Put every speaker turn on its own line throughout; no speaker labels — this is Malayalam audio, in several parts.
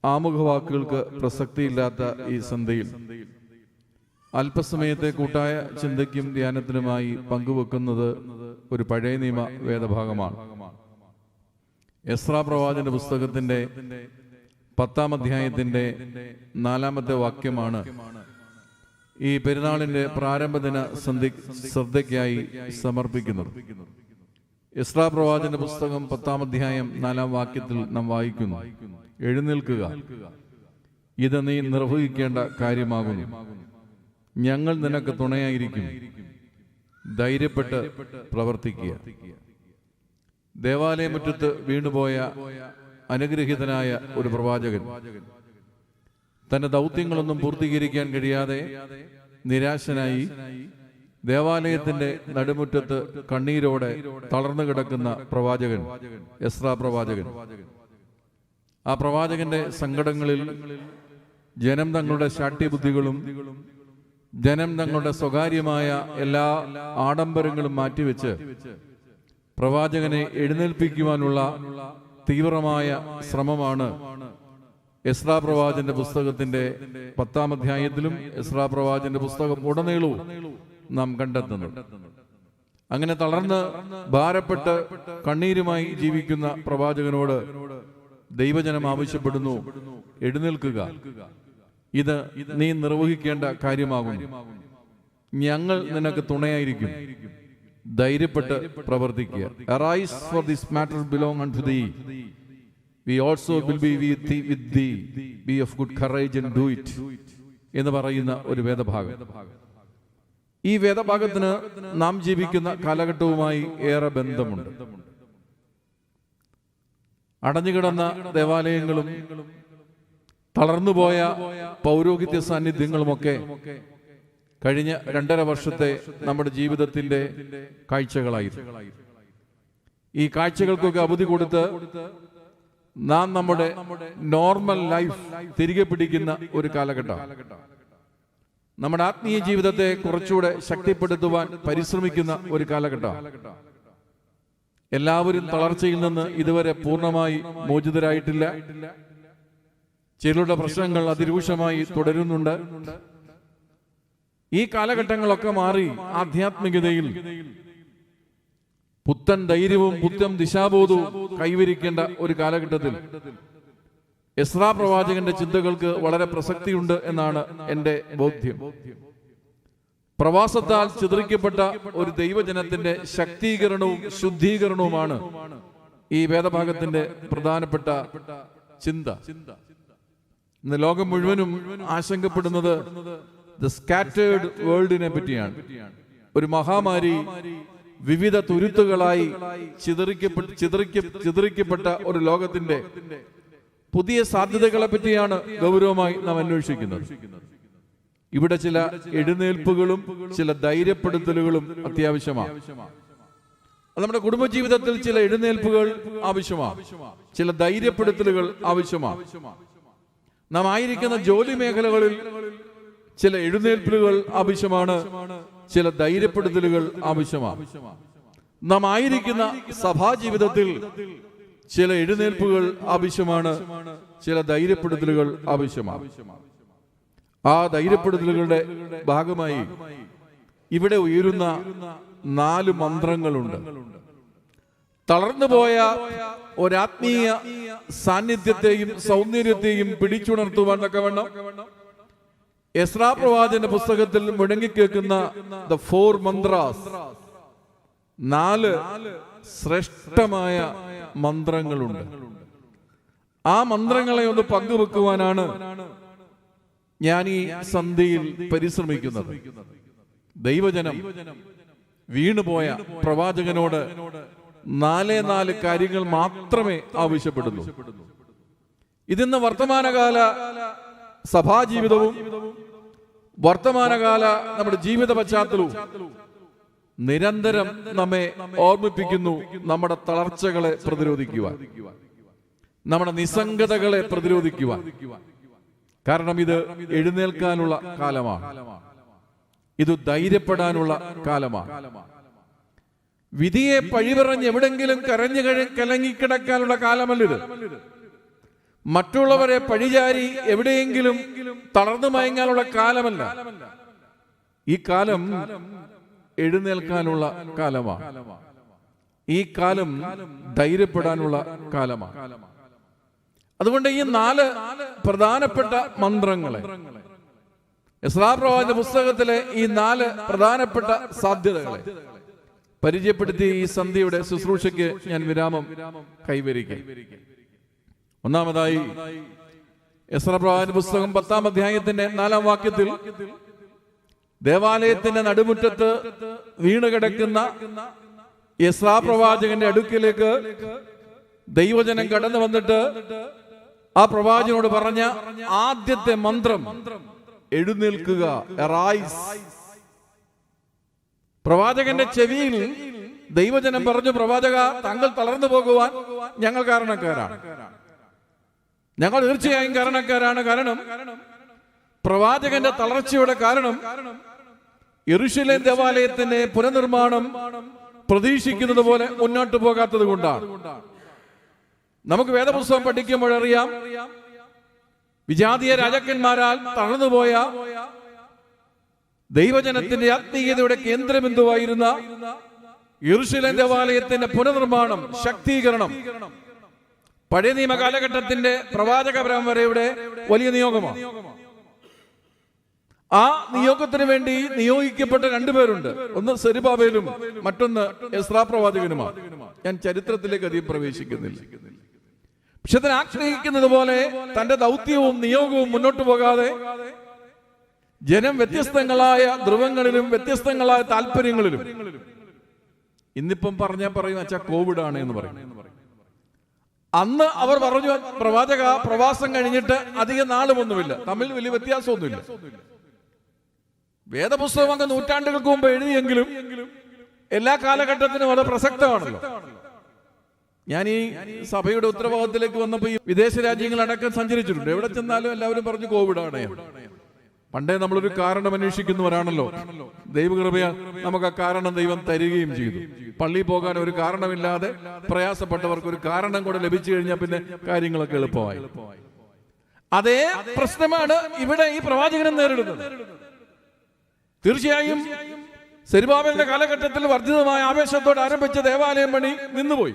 ആമുഖവാക്കുകൾക്ക് പ്രസക്തിയില്ലാത്ത ഈ സന്ധ്യയിൽ അല്പസമയത്തെ കൂട്ടായ ചിന്തയ്ക്കും ധ്യാനത്തിനുമായി പങ്കുവെക്കുന്നത് ഒരു പഴയ നിയമ വേദഭാഗമാണ്. എസ്രാ പ്രവാചകന്റെ പുസ്തകത്തിന്റെ 10-ാം അധ്യായത്തിന്റെ 4-ാമത്തെ വാക്യമാണ് ഈ പെരുന്നാളിന്റെ പ്രാരംഭദിന ശ്രദ്ധയ്ക്കായി സമർപ്പിക്കുന്നത്. എസ്രാ പ്രവാചകന്റെ പുസ്തകം 10-ാം അധ്യായം 4-ാം വാക്യത്തിൽ നാം വായിക്കുന്നു, എഴുന്നേൽക്കുക, ഇത് നീ നിർവഹിക്കേണ്ട കാര്യമാകുന്നു. ഞങ്ങൾ നിനക്ക് തുണയായിരിക്കും, ധൈര്യപ്പെട്ട് പ്രവർത്തിക്കുക. ദേവാലയമുറ്റത്ത് വീണുപോയ അനുഗ്രഹീതനായ ഒരു പ്രവാചകൻ തന്റെ ദൗത്യങ്ങളൊന്നും പൂർത്തീകരിക്കാൻ കഴിയാതെ നിരാശനായി ദേവാലയത്തിന്റെ നടുമുറ്റത്ത് കണ്ണീരോടെ തളർന്നു കിടക്കുന്ന പ്രവാചകൻ എസ്രാ പ്രവാചകൻ. ആ പ്രവാചകന്റെ സങ്കടങ്ങളിൽ ജനം തങ്ങളുടെ ശാഠ്യബുദ്ധികളും ജനം തങ്ങളുടെ സ്വകാര്യമായ എല്ലാ ആഡംബരങ്ങളും മാറ്റിവെച്ച് പ്രവാചകനെ എഴുന്നേൽപ്പിക്കുവാനുള്ള തീവ്രമായ ശ്രമമാണ് എസ്രാ പ്രവാചകന്റെ പുസ്തകത്തിന്റെ 10-ാം അധ്യായത്തിലും എസ്രാ പ്രവാചകന്റെ പുസ്തകം ഉടനീളവും നാം കണ്ടെത്തുന്നത്. അങ്ങനെ തളർന്ന് ഭാരപ്പെട്ട് കണ്ണീരുമായി ജീവിക്കുന്ന പ്രവാചകനോട് ദൈവജനം ആവശ്യപ്പെടുന്നു, എഴുന്നേൽക്കുക, ഇത് നീ നിർവഹിക്കേണ്ട കാര്യമാകുന്നു. ഞങ്ങൾ നിനക്ക് തുണയായിരിക്കും, ധൈര്യപ്പെട്ട് പ്രവർത്തിക്കുക. Arise, for this matter belong unto thee. We also will be with thee. Be of good courage and do it. എന്ന് പറയുന്ന ഒരു വേദഭാഗം. ഈ വേദഭാഗത്തിന് നാം ജീവിക്കുന്ന കാലഘട്ടവുമായി ഏറെ ബന്ധമുണ്ട്. അടഞ്ഞുകിടന്ന ദേവാലയങ്ങളും തളർന്നുപോയ പൗരോഹിത്യ സാന്നിധ്യങ്ങളുമൊക്കെ കഴിഞ്ഞ 2.5 വർഷത്തെ നമ്മുടെ ജീവിതത്തിന്റെ കാഴ്ചകളായിരുന്നു. ഈ കാഴ്ചകൾക്കൊക്കെ അവധി കൊടുത്ത് നാം നമ്മുടെ നോർമൽ ലൈഫ് തിരികെ പിടിക്കുന്ന ഒരു കാലഘട്ടം. നമ്മുടെ ആത്മീയ ജീവിതത്തെ കുറച്ചുകൂടെ ശക്തിപ്പെടുത്തുവാൻ പരിശ്രമിക്കുന്ന ഒരു കാലഘട്ടം. എല്ലാവരും തളർച്ചയിൽ നിന്ന് ഇതുവരെ പൂർണ്ണമായി മോചിതരായിട്ടില്ല. ചിലരുടെ പ്രശ്നങ്ങൾ അതിരൂക്ഷമായി തുടരുന്നുണ്ട്. ഈ കാലഘട്ടങ്ങളൊക്കെ മാറി ആധ്യാത്മികതയിൽ പുത്തൻ ധൈര്യവും പുത്തൻ ദിശാബോധവും കൈവരിക്കേണ്ട ഒരു കാലഘട്ടത്തിൽ എസ്രാ പ്രവാചകന്റെ ചിന്തകൾക്ക് വളരെ പ്രസക്തിയുണ്ട് എന്നാണ് എൻ്റെ ബോധ്യം. പ്രവാസത്താൽ ചിതറിക്കപ്പെട്ട ഒരു ദൈവജനത്തിന്റെ ശക്തീകരണവും ശുദ്ധീകരണവുമാണ് ഈ വേദഭാഗത്തിന്റെ പ്രധാനപ്പെട്ട ചിന്ത. ഇന്ന് ലോകം മുഴുവനും ആശങ്കപ്പെടുന്നത് ദ സ്കാറ്റേർഡ് വേൾഡിനെ പറ്റിയാണ്. ഒരു മഹാമാരി വിവിധ തുരുത്തുകളായി ചിതറിക്കപ്പെട്ട ഒരു ലോകത്തിന്റെ പുതിയ സാധ്യതകളെ പറ്റിയാണ് ഗൗരവമായി നാം അന്വേഷിക്കുന്നത്. ഇവിടെ ചില എഴുന്നേൽപ്പുകളും ചില ധൈര്യപ്പെടുത്തലുകളും അത്യാവശ്യമാണ്. നമ്മുടെ കുടുംബജീവിതത്തിൽ ചില എഴുന്നേൽപ്പുകൾ ആവശ്യമാണ്, ചില ധൈര്യപ്പെടുത്തലുകൾ ആവശ്യമാണ്. നാം ആയിരിക്കുന്ന ജോലി മേഖലകളിൽ ചില എഴുന്നേൽപ്പുകൾ ആവശ്യമാണ്, ചില ധൈര്യപ്പെടുത്തലുകൾ ആവശ്യമാണ്. നാം ആയിരിക്കുന്ന സഭാജീവിതത്തിൽ ചില എഴുന്നേൽപ്പുകൾ ആവശ്യമാണ്, ചില ധൈര്യപ്പെടുത്തലുകൾ ആവശ്യമാണ്. ആ ധൈര്യപ്പെടുത്തലുകളുടെ ഭാഗമായി ഇവിടെ ഉയരുന്ന 4 മന്ത്രങ്ങളുണ്ട്. തളർന്നുപോയ ഒരാത്മീയ സാന്നിധ്യത്തെയും സൗന്ദര്യത്തെയും പിടിച്ചുണർത്തുവാൻ തക്കവണ്ണം എസ്രാ പ്രവാചകന്റെ പുസ്തകത്തിൽ മുഴങ്ങിക്കേൾക്കുന്ന ദ 4 മന്ത്രാസ്, 4 ശ്രേഷ്ഠമായ മന്ത്രങ്ങളുണ്ട്. ആ മന്ത്രങ്ങളെ ഒന്ന് പങ്കുവെക്കുവാനാണ് ഞാൻ ഈ സന്ധ്യയിൽ പരിശ്രമിക്കുന്നത്. ദൈവജനം വീണുപോയ പ്രവാചകനോട് 4 കാര്യങ്ങൾ മാത്രമേ ആവശ്യപ്പെടുന്നു. ഇതിന്ന് വർത്തമാനകാല സഭാജീവിതവും വർത്തമാനകാല നമ്മുടെ ജീവിത പശ്ചാത്തലവും നിരന്തരം നമ്മെ ഓർമ്മിപ്പിക്കുന്നു നമ്മുടെ തളർച്ചകളെ പ്രതിരോധിക്കുവാൻ, നമ്മുടെ നിസ്സംഗതകളെ പ്രതിരോധിക്കുവാൻ. കാരണം ഇത് എഴുന്നേൽക്കാനുള്ള കാലമാണ്, ഇത് ധൈര്യപ്പെടാനുള്ള കാലമാണ്. വിധിയെ പഴിപറഞ്ഞ് എവിടെങ്കിലും കലങ്ങിക്കിടക്കാനുള്ള കാലമല്ലിത്. മറ്റുള്ളവരെ പഴിചാരി എവിടെയെങ്കിലും തളർന്നു മയങ്ങാനുള്ള കാലമല്ല. ഈ കാലം എഴുന്നേൽക്കാനുള്ള കാലമാണ്. ഈ കാലം ധൈര്യപ്പെടാനുള്ള കാലമാണ്. അതുകൊണ്ട് ഈ 4 പ്രധാനപ്പെട്ട മന്ത്രങ്ങളെ, എസ്രാ പ്രവാചക പുസ്തകത്തിലെ ഈ 4 പ്രധാനപ്പെട്ട സാധ്യതകളെ പരിചയപ്പെടുത്തി ഈ സന്ധ്യയുടെ ശുശ്രൂഷയ്ക്ക് ഞാൻ വിരാമം കൈവരിക്കും. ഒന്നാമതായി എസ്രാ പ്രവാചക പുസ്തകം 10-ാം അധ്യായത്തിന്റെ 4-ാം വാക്യത്തിൽ ദേവാലയത്തിന്റെ നടുമുറ്റത്ത് വീണുകിടക്കുന്ന എസ്രാ പ്രവാചകന്റെ അടുക്കിലേക്ക് ദൈവജനം കടന്നു വന്നിട്ട് ആ പ്രവാചകനോട് പറഞ്ഞ ആദ്യത്തെ മന്ത്രം എഴുന്നേൽക്കുക, അറൈസ്. പ്രവാചകന്റെ ചെവിയിൽ ദൈവജനം പറഞ്ഞു, പ്രവാചക, താങ്കൾ തളർന്നു പോകുവാൻ ഞങ്ങൾ കാരണക്കാരാണ്. ഞങ്ങൾ തീർച്ചയായും കാരണക്കാരാണ്. കാരണം പ്രവാചകന്റെ തളർച്ചയുടെ കാരണം യെരൂശലേം ദേവാലയത്തിന്റെ പുനർനിർമ്മാണം പ്രതീക്ഷിക്കുന്നത് പോലെ മുന്നോട്ട് പോകാത്തത് കൊണ്ടാണ്. നമുക്ക് വേദപുസ്തകം പഠിക്കുമ്പോഴറിയാം, വിജാതീയ രാജാക്കന്മാരാൽ തളർന്നുപോയ ദൈവജനത്തിന്റെ ആത്മീയതയുടെ കേന്ദ്രബിന്ദുവായിരുന്ന യെരൂശലേം ദേവാലയത്തിന്റെ പുനർനിർമ്മാണം, ശക്തീകരണം പഴയ നിയമ കാലഘട്ടത്തിന്റെ പ്രവാചക പരമ്പരയുടെ വലിയ നിയോഗമാണ്. ആ നിയോഗത്തിന് വേണ്ടി നിയോഗിക്കപ്പെട്ട 2 പേരുണ്ട്. ഒന്ന് സെരുബാബേലും മറ്റൊന്ന് എസ്രാ പ്രവാചകനുമാണ്. ഞാൻ ചരിത്രത്തിലേക്ക് അധികം പ്രവേശിക്കുന്നില്ല. പക്ഷെ അതിന് ആഗ്രഹിക്കുന്നത് പോലെ തന്റെ ദൗത്യവും നിയോഗവും മുന്നോട്ട് പോകാതെ ജനം വ്യത്യസ്തങ്ങളായ ധ്രുവങ്ങളിലും വ്യത്യസ്തങ്ങളായ താല്പര്യങ്ങളിലും, ഇന്നിപ്പം പറയും അച്ഛാ കോവിഡ് ആണ് എന്ന് പറയും. അന്ന് അവർ പറഞ്ഞു, പ്രവാചക, പ്രവാസം കഴിഞ്ഞിട്ട് അധികം നാളുമൊന്നുമില്ല, തമ്മിൽ വലിയ വ്യത്യാസമൊന്നുമില്ല. വേദപുസ്തകം അങ്ങ് നൂറ്റാണ്ടുകൾക്ക് മുമ്പ് എഴുതിയെങ്കിലും എല്ലാ കാലഘട്ടത്തിനും അത് പ്രസക്തമാണല്ലോ. ഞാൻ ഈ സഭയുടെ ഉത്തരവാദിത്തത്തിലേക്ക് വന്നപ്പോൾ ഈ വിദേശ രാജ്യങ്ങളടക്കം സഞ്ചരിച്ചിട്ടുണ്ട്. എവിടെ ചെന്നാലും എല്ലാവരും പറഞ്ഞു കോവിഡാണ്. പണ്ടേ നമ്മളൊരു കാരണം അന്വേഷിക്കുന്നവരാണല്ലോ. ദൈവകൃപയാൽ നമുക്ക് ആ കാരണം ദൈവം തരികയും ചെയ്തു. പള്ളിയിൽ പോകാൻ ഒരു കാരണമില്ലാതെ പ്രയാസപ്പെട്ടവർക്ക് ഒരു കാരണം കൂടെ ലഭിച്ചു കഴിഞ്ഞാൽ പിന്നെ കാര്യങ്ങളൊക്കെ എളുപ്പമായി. അതേ പ്രശ്നമാണ് ഇവിടെ ഈ പ്രവാചകനും നേരിടുന്നത്. തീർച്ചയായും സെരുബാബേലിന്റെ കാലഘട്ടത്തിൽ വർദ്ധിതമായ ആവേശത്തോടെ ആരംഭിച്ച ദേവാലയം പണി നിന്നുപോയി.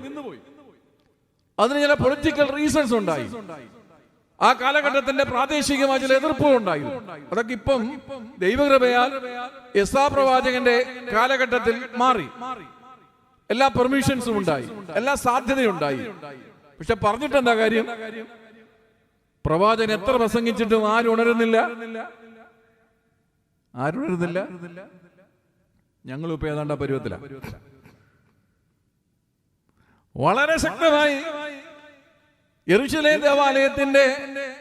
അതിന് ചില പൊളിറ്റിക്കൽ റീസൺസ് ഉണ്ടായി. ആ കാലഘട്ടത്തിന്റെ പ്രാദേശികമായ ചില എതിർപ്പുകൾ ഉണ്ടായിരുന്നു. അതൊക്കെ ഇപ്പം ദൈവകൃപയാൽ എസ്രാ പ്രവാചകന്റെ കാലഘട്ടത്തിൽ മാറി. എല്ലാ പെർമിഷൻസും ഉണ്ടായി, എല്ലാ സാധ്യതയുണ്ടായി. പക്ഷെ പറഞ്ഞിട്ട് എന്താ കാര്യം? പ്രവാചകൻ എത്ര പ്രസംഗിച്ചിട്ടും ആരും ഉണരുന്നില്ല. ഞങ്ങളിപ്പോ ഏതാണ്ട് പരുവത്തിലാണ്. വളരെ ശക്തമായി യെരൂശലേം ദേവാലയത്തിന്റെ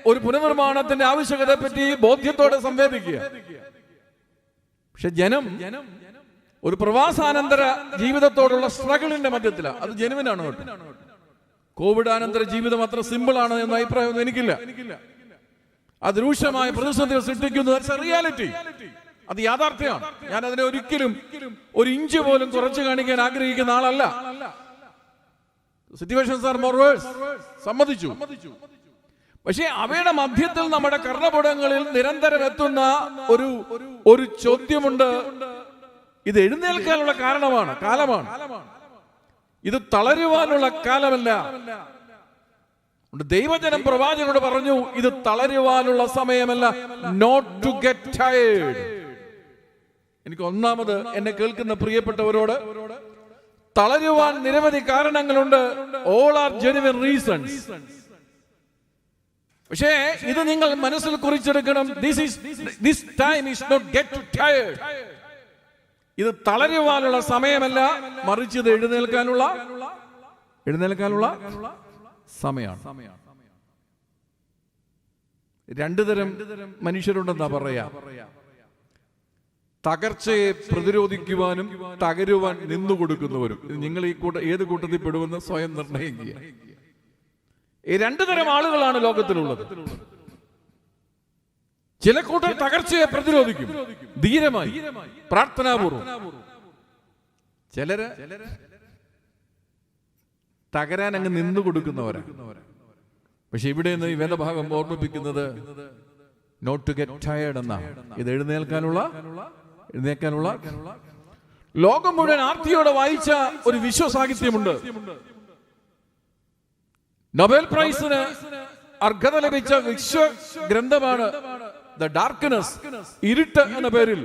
ഒരു പുനർനിർമ്മാണത്തിന്റെ ആവശ്യകതയെ പറ്റി ബോധ്യത്തോടെ സംവേദിക്കുക. പക്ഷെ ജനം ഒരു പ്രവാസാനന്തര ജീവിതത്തോടുള്ള സ്ട്രഗിളിന്റെ മധ്യത്തിലാണ്. അത് ജനുവിനാണ് കേട്ടോ. കോവിഡ് അനന്തര ജീവിതം അത്ര സിമ്പിൾ ആണ് എന്ന അഭിപ്രായമൊന്നും എനിക്കില്ല. അത് രൂക്ഷമായ പ്രതിസന്ധികൾ സൃഷ്ടിക്കുന്നത് റിയാലിറ്റി, അത് യാഥാർത്ഥ്യമാണ്. ഞാൻ അതിനെ ഒരിക്കലും ഒരു ഇഞ്ച് പോലും കുറച്ചു കാണിക്കാൻ ആഗ്രഹിക്കുന്ന ആളല്ല. സിറ്റുവേഷൻസ് ആർ മോർ വേഴ്സ്, സമ്മതിച്ചു. പക്ഷേ അവയുടെ മധ്യത്തിൽ നമ്മുടെ കർണപുടങ്ങളിൽ നിരന്തരം എത്തുന്ന ഒരു ചോദ്യമുണ്ട്. ഇത് എഴുന്നേൽക്കാനുള്ള കാലമാണ്. ഇത് തളരുവാനുള്ള കാലമല്ല. ദൈവജനം പ്രവാചകനോട് പറഞ്ഞു, ഇത് തളരുവാനുള്ള സമയമല്ല. Not to get tired. എനിക്ക് ഒന്നാമത് എന്നെ കേൾക്കുന്ന പ്രിയപ്പെട്ടവരോട്, തളരുവാൻ നിരവധി കാരണങ്ങളുണ്ട്. All are genuine reasons. പക്ഷേ ഇത് നിങ്ങൾ മനസ്സിൽ കുറിച്ചെടുക്കണം. This time is not get to tired. ഇത് തളരുവാനുള്ള സമയമല്ല, മറിച്ച് ഇത് എഴുന്നേൽക്കാനുള്ള സമയമാണ്. 2 തരം മനുഷ്യരുണ്ടെന്നാ പറയാ. തകർച്ചയെ പ്രതിരോധിക്കുവാനും തകരുവാൻ നിന്നുകൊടുക്കുന്നവരും. നിങ്ങൾ ഏത് കൂട്ടത്തിൽ പെടുമെന്ന് സ്വയം നിർണയിക്കുക. ഈ 2 തരം ആളുകളാണ് ലോകത്തിലുള്ളത്. ചില കൂട്ടർ തകർച്ചയെ പ്രതിരോധിക്കും ധീരമായി, പ്രാർത്ഥനാപൂർവം. ചിലര് തകരാൻ അങ്ങ് നിന്നു കൊടുക്കുന്നവരാണ്. പക്ഷെ ഇവിടെ നിന്ന് ഈ വേദഭാഗം ഓർമ്മിപ്പിക്കുന്നത് നോട്ട് ടു ഗെറ്റ് ടയേർഡ് എന്നാണ്. ഇത് എഴുന്നേൽക്കാനുള്ള ലോകം മുഴുവൻ ആർത്തിയോടെ വായിച്ച ഒരു വിശ്വസാഹിത്യമുണ്ട്. നൊബേൽ പ്രൈസിന് അർഹത ലഭിച്ച വിശ്വ ഗ്രന്ഥമാണ് ദ ഡാർക്ക്നെസ്, ഇരുട്ട് എന്ന പേരിൽ.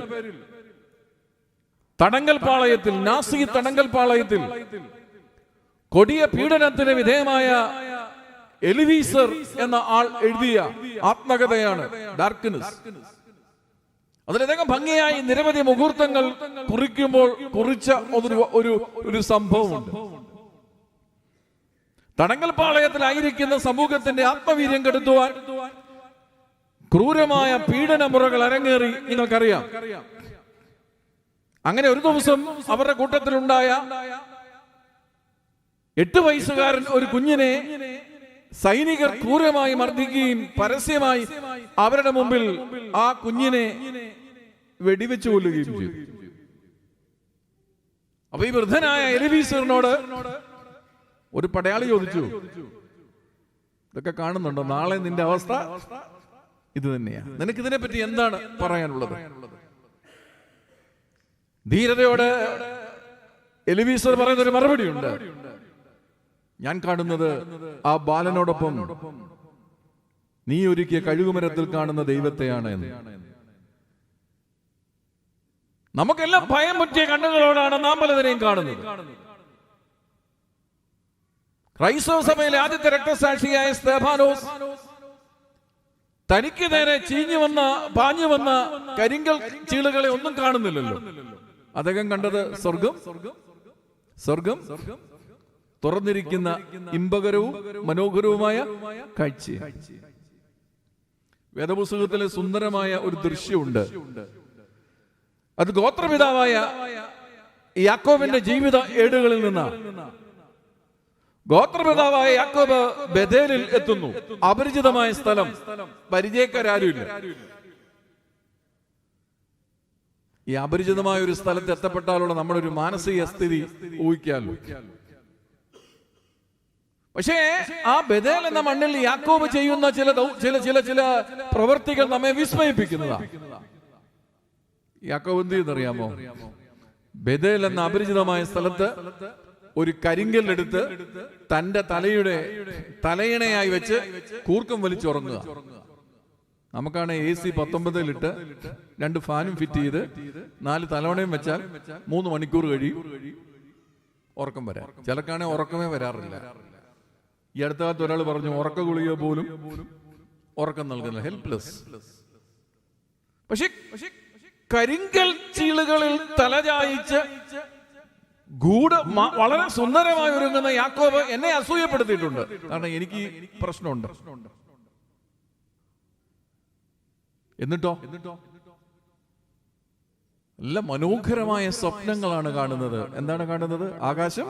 തടങ്കൽ പാളയത്തിൽ, നാസി തടങ്കൽ പാളയത്തിൽ കൊടിയ പീഡനത്തിന് വിധേയമായ എലിവീസർ എന്ന ആൾ എഴുതിയ ആത്മകഥയാണ് ഡാർക്ക്നെസ്. അതിലധികം ഭംഗിയായി നിരവധി മുഹൂർത്തങ്ങൾ കുറിക്കുമ്പോൾ കുറിച്ച ഒരു സംഭവമുണ്ട്. തടങ്കൽ പാളയത്തിലായിരിക്കുന്ന സമൂഹത്തിന്റെ ആത്മവീര്യം കെടുത്തുവാൻ ക്രൂരമായ പീഡന മുറകൾ അരങ്ങേറി നിങ്ങൾക്കറിയാം. അങ്ങനെ ഒരു ദിവസം അവരുടെ കൂട്ടത്തിലുണ്ടായ 8 വയസ്സുകാരൻ ഒരു കുഞ്ഞിനെ സൈനികർ ക്രൂരമായി മർദ്ദിക്കുകയും പരസ്യമായി അവരുടെ മുമ്പിൽ ആ കുഞ്ഞിനെ വെടിവെച്ചു കൊല്ലുകയും ചെയ്തു. അപ്പൊ ഈ വൃദ്ധനായ എലിവീസറിനോട് ഒരു പടയാളി ചോദിച്ചു, ഇതൊക്കെ കാണുന്നുണ്ടോ? നാളെ നിന്റെ അവസ്ഥ ഇത് തന്നെയാ. നിനക്ക് ഇതിനെ പറ്റി എന്താണ് പറയാനുള്ളത്? ധീരതയോടെ എലിവീസർ പറയുന്നൊരു മറുപടിയുണ്ട്. ഞാൻ കാണുന്നത് ആ ബാലനോടൊപ്പം നീ ഒരുക്കിയ കഴുകുമരത്തിൽ കാണുന്ന ദൈവത്തെയാണ് എന്ന്. നമുക്കെല്ലാം ഭയം പറ്റിയ കണ്ണുകളോടാണ് നാം പലതിനെയും കാണുന്നത്. ക്രൈസ്തവ സഭയിലെ ആദ്യത്തെ രക്തസാക്ഷിയായ സ്തെഫാനോസ് തനിക്ക് നേരെ പാഞ്ഞു വന്ന കരിങ്കൽ ചീളുകളെ ഒന്നും കാണുന്നില്ലല്ലോ. അദ്ദേഹം കണ്ടത് സ്വർഗം തുറന്നിരിക്കുന്ന ഇമ്പകരവും മനോഹരവുമായ കാഴ്ച. വേദപുസ്തകത്തിലെ സുന്ദരമായ ഒരു ദൃശ്യമുണ്ട്. അത് ഗോത്രപിതാവായ യാക്കോബിന്റെ ജീവിത ഏടുകളിൽ നിന്നാണ്. ഗോത്രപിതാവായ യാക്കോബ് ബഥേലിൽ എത്തുന്നു. അപരിചിതമായ സ്ഥലം, പരിചയക്കാരുമില്ല. ഈ അപരിചിതമായ ഒരു സ്ഥലത്ത് എത്തപ്പെട്ടാലുള്ള നമ്മുടെ ഒരു മാനസിക സ്ഥിതി ഊഹിക്കാമല്ലോ. പക്ഷേ ആ ബഥേൽ എന്ന മണ്ണിൽ യാക്കോബ് ചെയ്യുന്ന ചില പ്രവൃത്തികൾ നമ്മെ വിസ്മയിപ്പിക്കുന്നതാണ്. യാക്കോബ് എന്ത് ചെയ്യുന്നറിയാമോ? ബഥേൽ എന്ന അപരിചിതമായ സ്ഥലത്ത് ഒരു കരിങ്കല്ലെടുത്ത് തന്റെ തലയിണയായി വെച്ച് കൂർക്കം വലിച്ചുറങ്ങുക. നമുക്കാണ് AC 19 2 ഫാനും ഫിറ്റ് ചെയ്ത് 4 തലവണയും വെച്ചാൽ 3 മണിക്കൂർ കഴിയും ഉറക്കം വരാൻ. ചിലക്കാണെങ്കിൽ ഉറക്കമേ വരാറില്ല. ഈ അടുത്ത കാലത്ത് ഒരാൾ പറഞ്ഞു, ഉറക്ക ഗുളിക പോലും ഉറക്കം നൽകുന്നില്ല, ഹെൽപ്ലെസ്. പക്ഷെ കരിങ്കൽ ചീളുകളിൽ തലചായിച്ച് വളരെ സുന്ദരമായി ഒരുങ്ങുന്ന യാക്കോബ് എന്നെ അസൂയപ്പെടുത്തിയിട്ടുണ്ട്. കാരണം എനിക്ക് പ്രശ്നമുണ്ട്. എന്നിട്ടോ നല്ല മനോഹരമായ സ്വപ്നങ്ങളാണ് കാണുന്നത്. എന്താണ് കാണുന്നത്? ആകാശം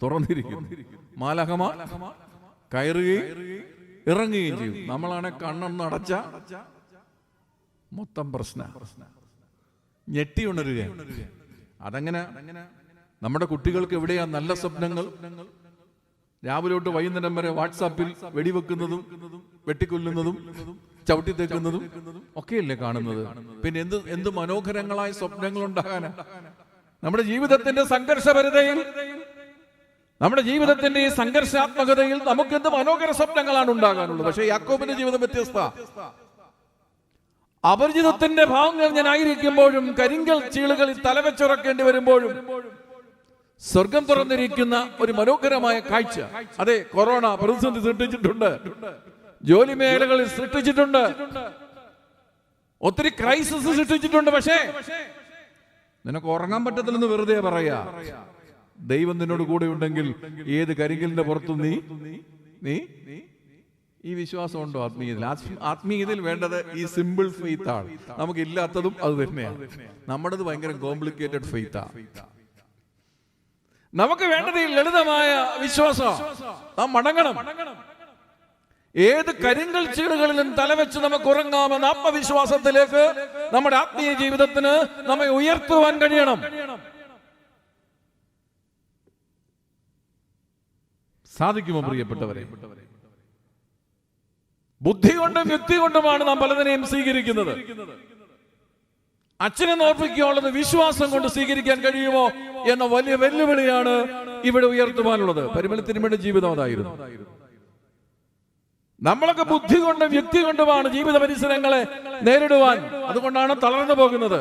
തുറന്നിരിക്കും, മാലാഖമാർ കയറുകയും ഇറങ്ങുകയും ചെയ്യും. നമ്മളാണ് കണ്ണൊന്ന് അടച്ച മൊത്തം പ്രശ്നം, ഞെട്ടി ഉണരുകയാണ്. അതങ്ങനെ നമ്മുടെ കുട്ടികൾക്ക് എവിടെയാ നല്ല സ്വപ്നങ്ങൾ? രാവിലെ തൊട്ട് വൈകുന്നേരം വരെ വാട്സാപ്പിൽ വെടിവെക്കുന്നതും വെട്ടിക്കൊല്ലുന്നതും ചവിട്ടിത്തേക്കുന്നതും ഒക്കെയല്ലേ കാണുന്നത്. പിന്നെ എന്ത് മനോഹരങ്ങളായ സ്വപ്നങ്ങൾ ഉണ്ടാകാനാ? നമ്മുടെ ജീവിതത്തിന്റെ സംഘർഷപരതയിൽ, നമ്മുടെ ജീവിതത്തിന്റെ ഈ സംഘർഷാത്മകതയിൽ നമുക്ക് എന്ത് മനോഹര സ്വപ്നങ്ങളാണ് ഉണ്ടാകാനുള്ളത്. പക്ഷേ യാക്കോബിന്റെ ജീവിതം വ്യത്യസ്ത. അപരിചിതത്തിന്റെ ഭാവങ്ങൾ ഞാൻ ആയിരിക്കുമ്പോഴും, കരിങ്കൽ ചീളുകളിൽ തലവെച്ചുറക്കേണ്ടി വരുമ്പോഴും സ്വർഗം തുറന്നിരിക്കുന്ന ഒരു മനോഹരമായ കാഴ്ച. അതെ, കൊറോണ പ്രതിസന്ധി സൃഷ്ടിച്ചിട്ടുണ്ട്, ജോലി മേഖലകളിൽ സൃഷ്ടിച്ചിട്ടുണ്ട്, ഒത്തിരി ക്രൈസിസ് സൃഷ്ടിച്ചിട്ടുണ്ട്. പക്ഷേ നിനക്ക് ഉറങ്ങാൻ പറ്റത്തില്ലെന്ന് വെറുതെ പറയാ. ദൈവം നിന്നോട് കൂടെ ഉണ്ടെങ്കിൽ ഏത് കരിങ്കലിന്റെ പുറത്തും നീ ഈ വിശ്വാസം ഉണ്ടോ? ആത്മീയതയിൽ വേണ്ടത് ഈ സിമ്പിൾ ഫെയ്ത്ത് ആണ്. നമുക്ക് ഇല്ലാത്തതും അത് തന്നെയാണ്. നമ്മുടേത് ഭയങ്കര കോംപ്ലിക്കേറ്റഡ് ഫെയ്ത്താ. നമുക്ക് വേണ്ടത് ഈ ലളിതമായ വിശ്വാസം. നാം മടങ്ങണം. ഏത് കരിങ്കൽ ചീടുകളിലും തലവെച്ച് നമുക്ക് ഉറങ്ങാമെന്ന ആത്മവിശ്വാസത്തിലേക്ക് നമ്മുടെ ആത്മീയ ജീവിതത്തിന് നമ്മെ ഉയർത്തുവാൻ കഴിയണം. സാധിക്കുമോ പ്രിയപ്പെട്ടവരെ? ബുദ്ധി കൊണ്ടും യുക്തി കൊണ്ടുമാണ് നാം പലതിനെയും സ്വീകരിക്കുന്നത്. അച്ഛനെ നോർപ്പിക്കാനുള്ളത് വിശ്വാസം കൊണ്ട് സ്വീകരിക്കാൻ കഴിയുമോ എന്ന വലിയ വെല്ലുവിളിയാണ് ഇവിടെ ഉയർത്തുവാനുള്ളത്. പരിമല തിരുമേനിയുടെ ജീവിതം അതായിരുന്നു. നമ്മളൊക്കെ ബുദ്ധി കൊണ്ടും യുക്തി കൊണ്ടുമാണ് ജീവിത പരിസരങ്ങളെ നേരിടുവാൻ, അതുകൊണ്ടാണ് തളർന്നു പോകുന്നത്.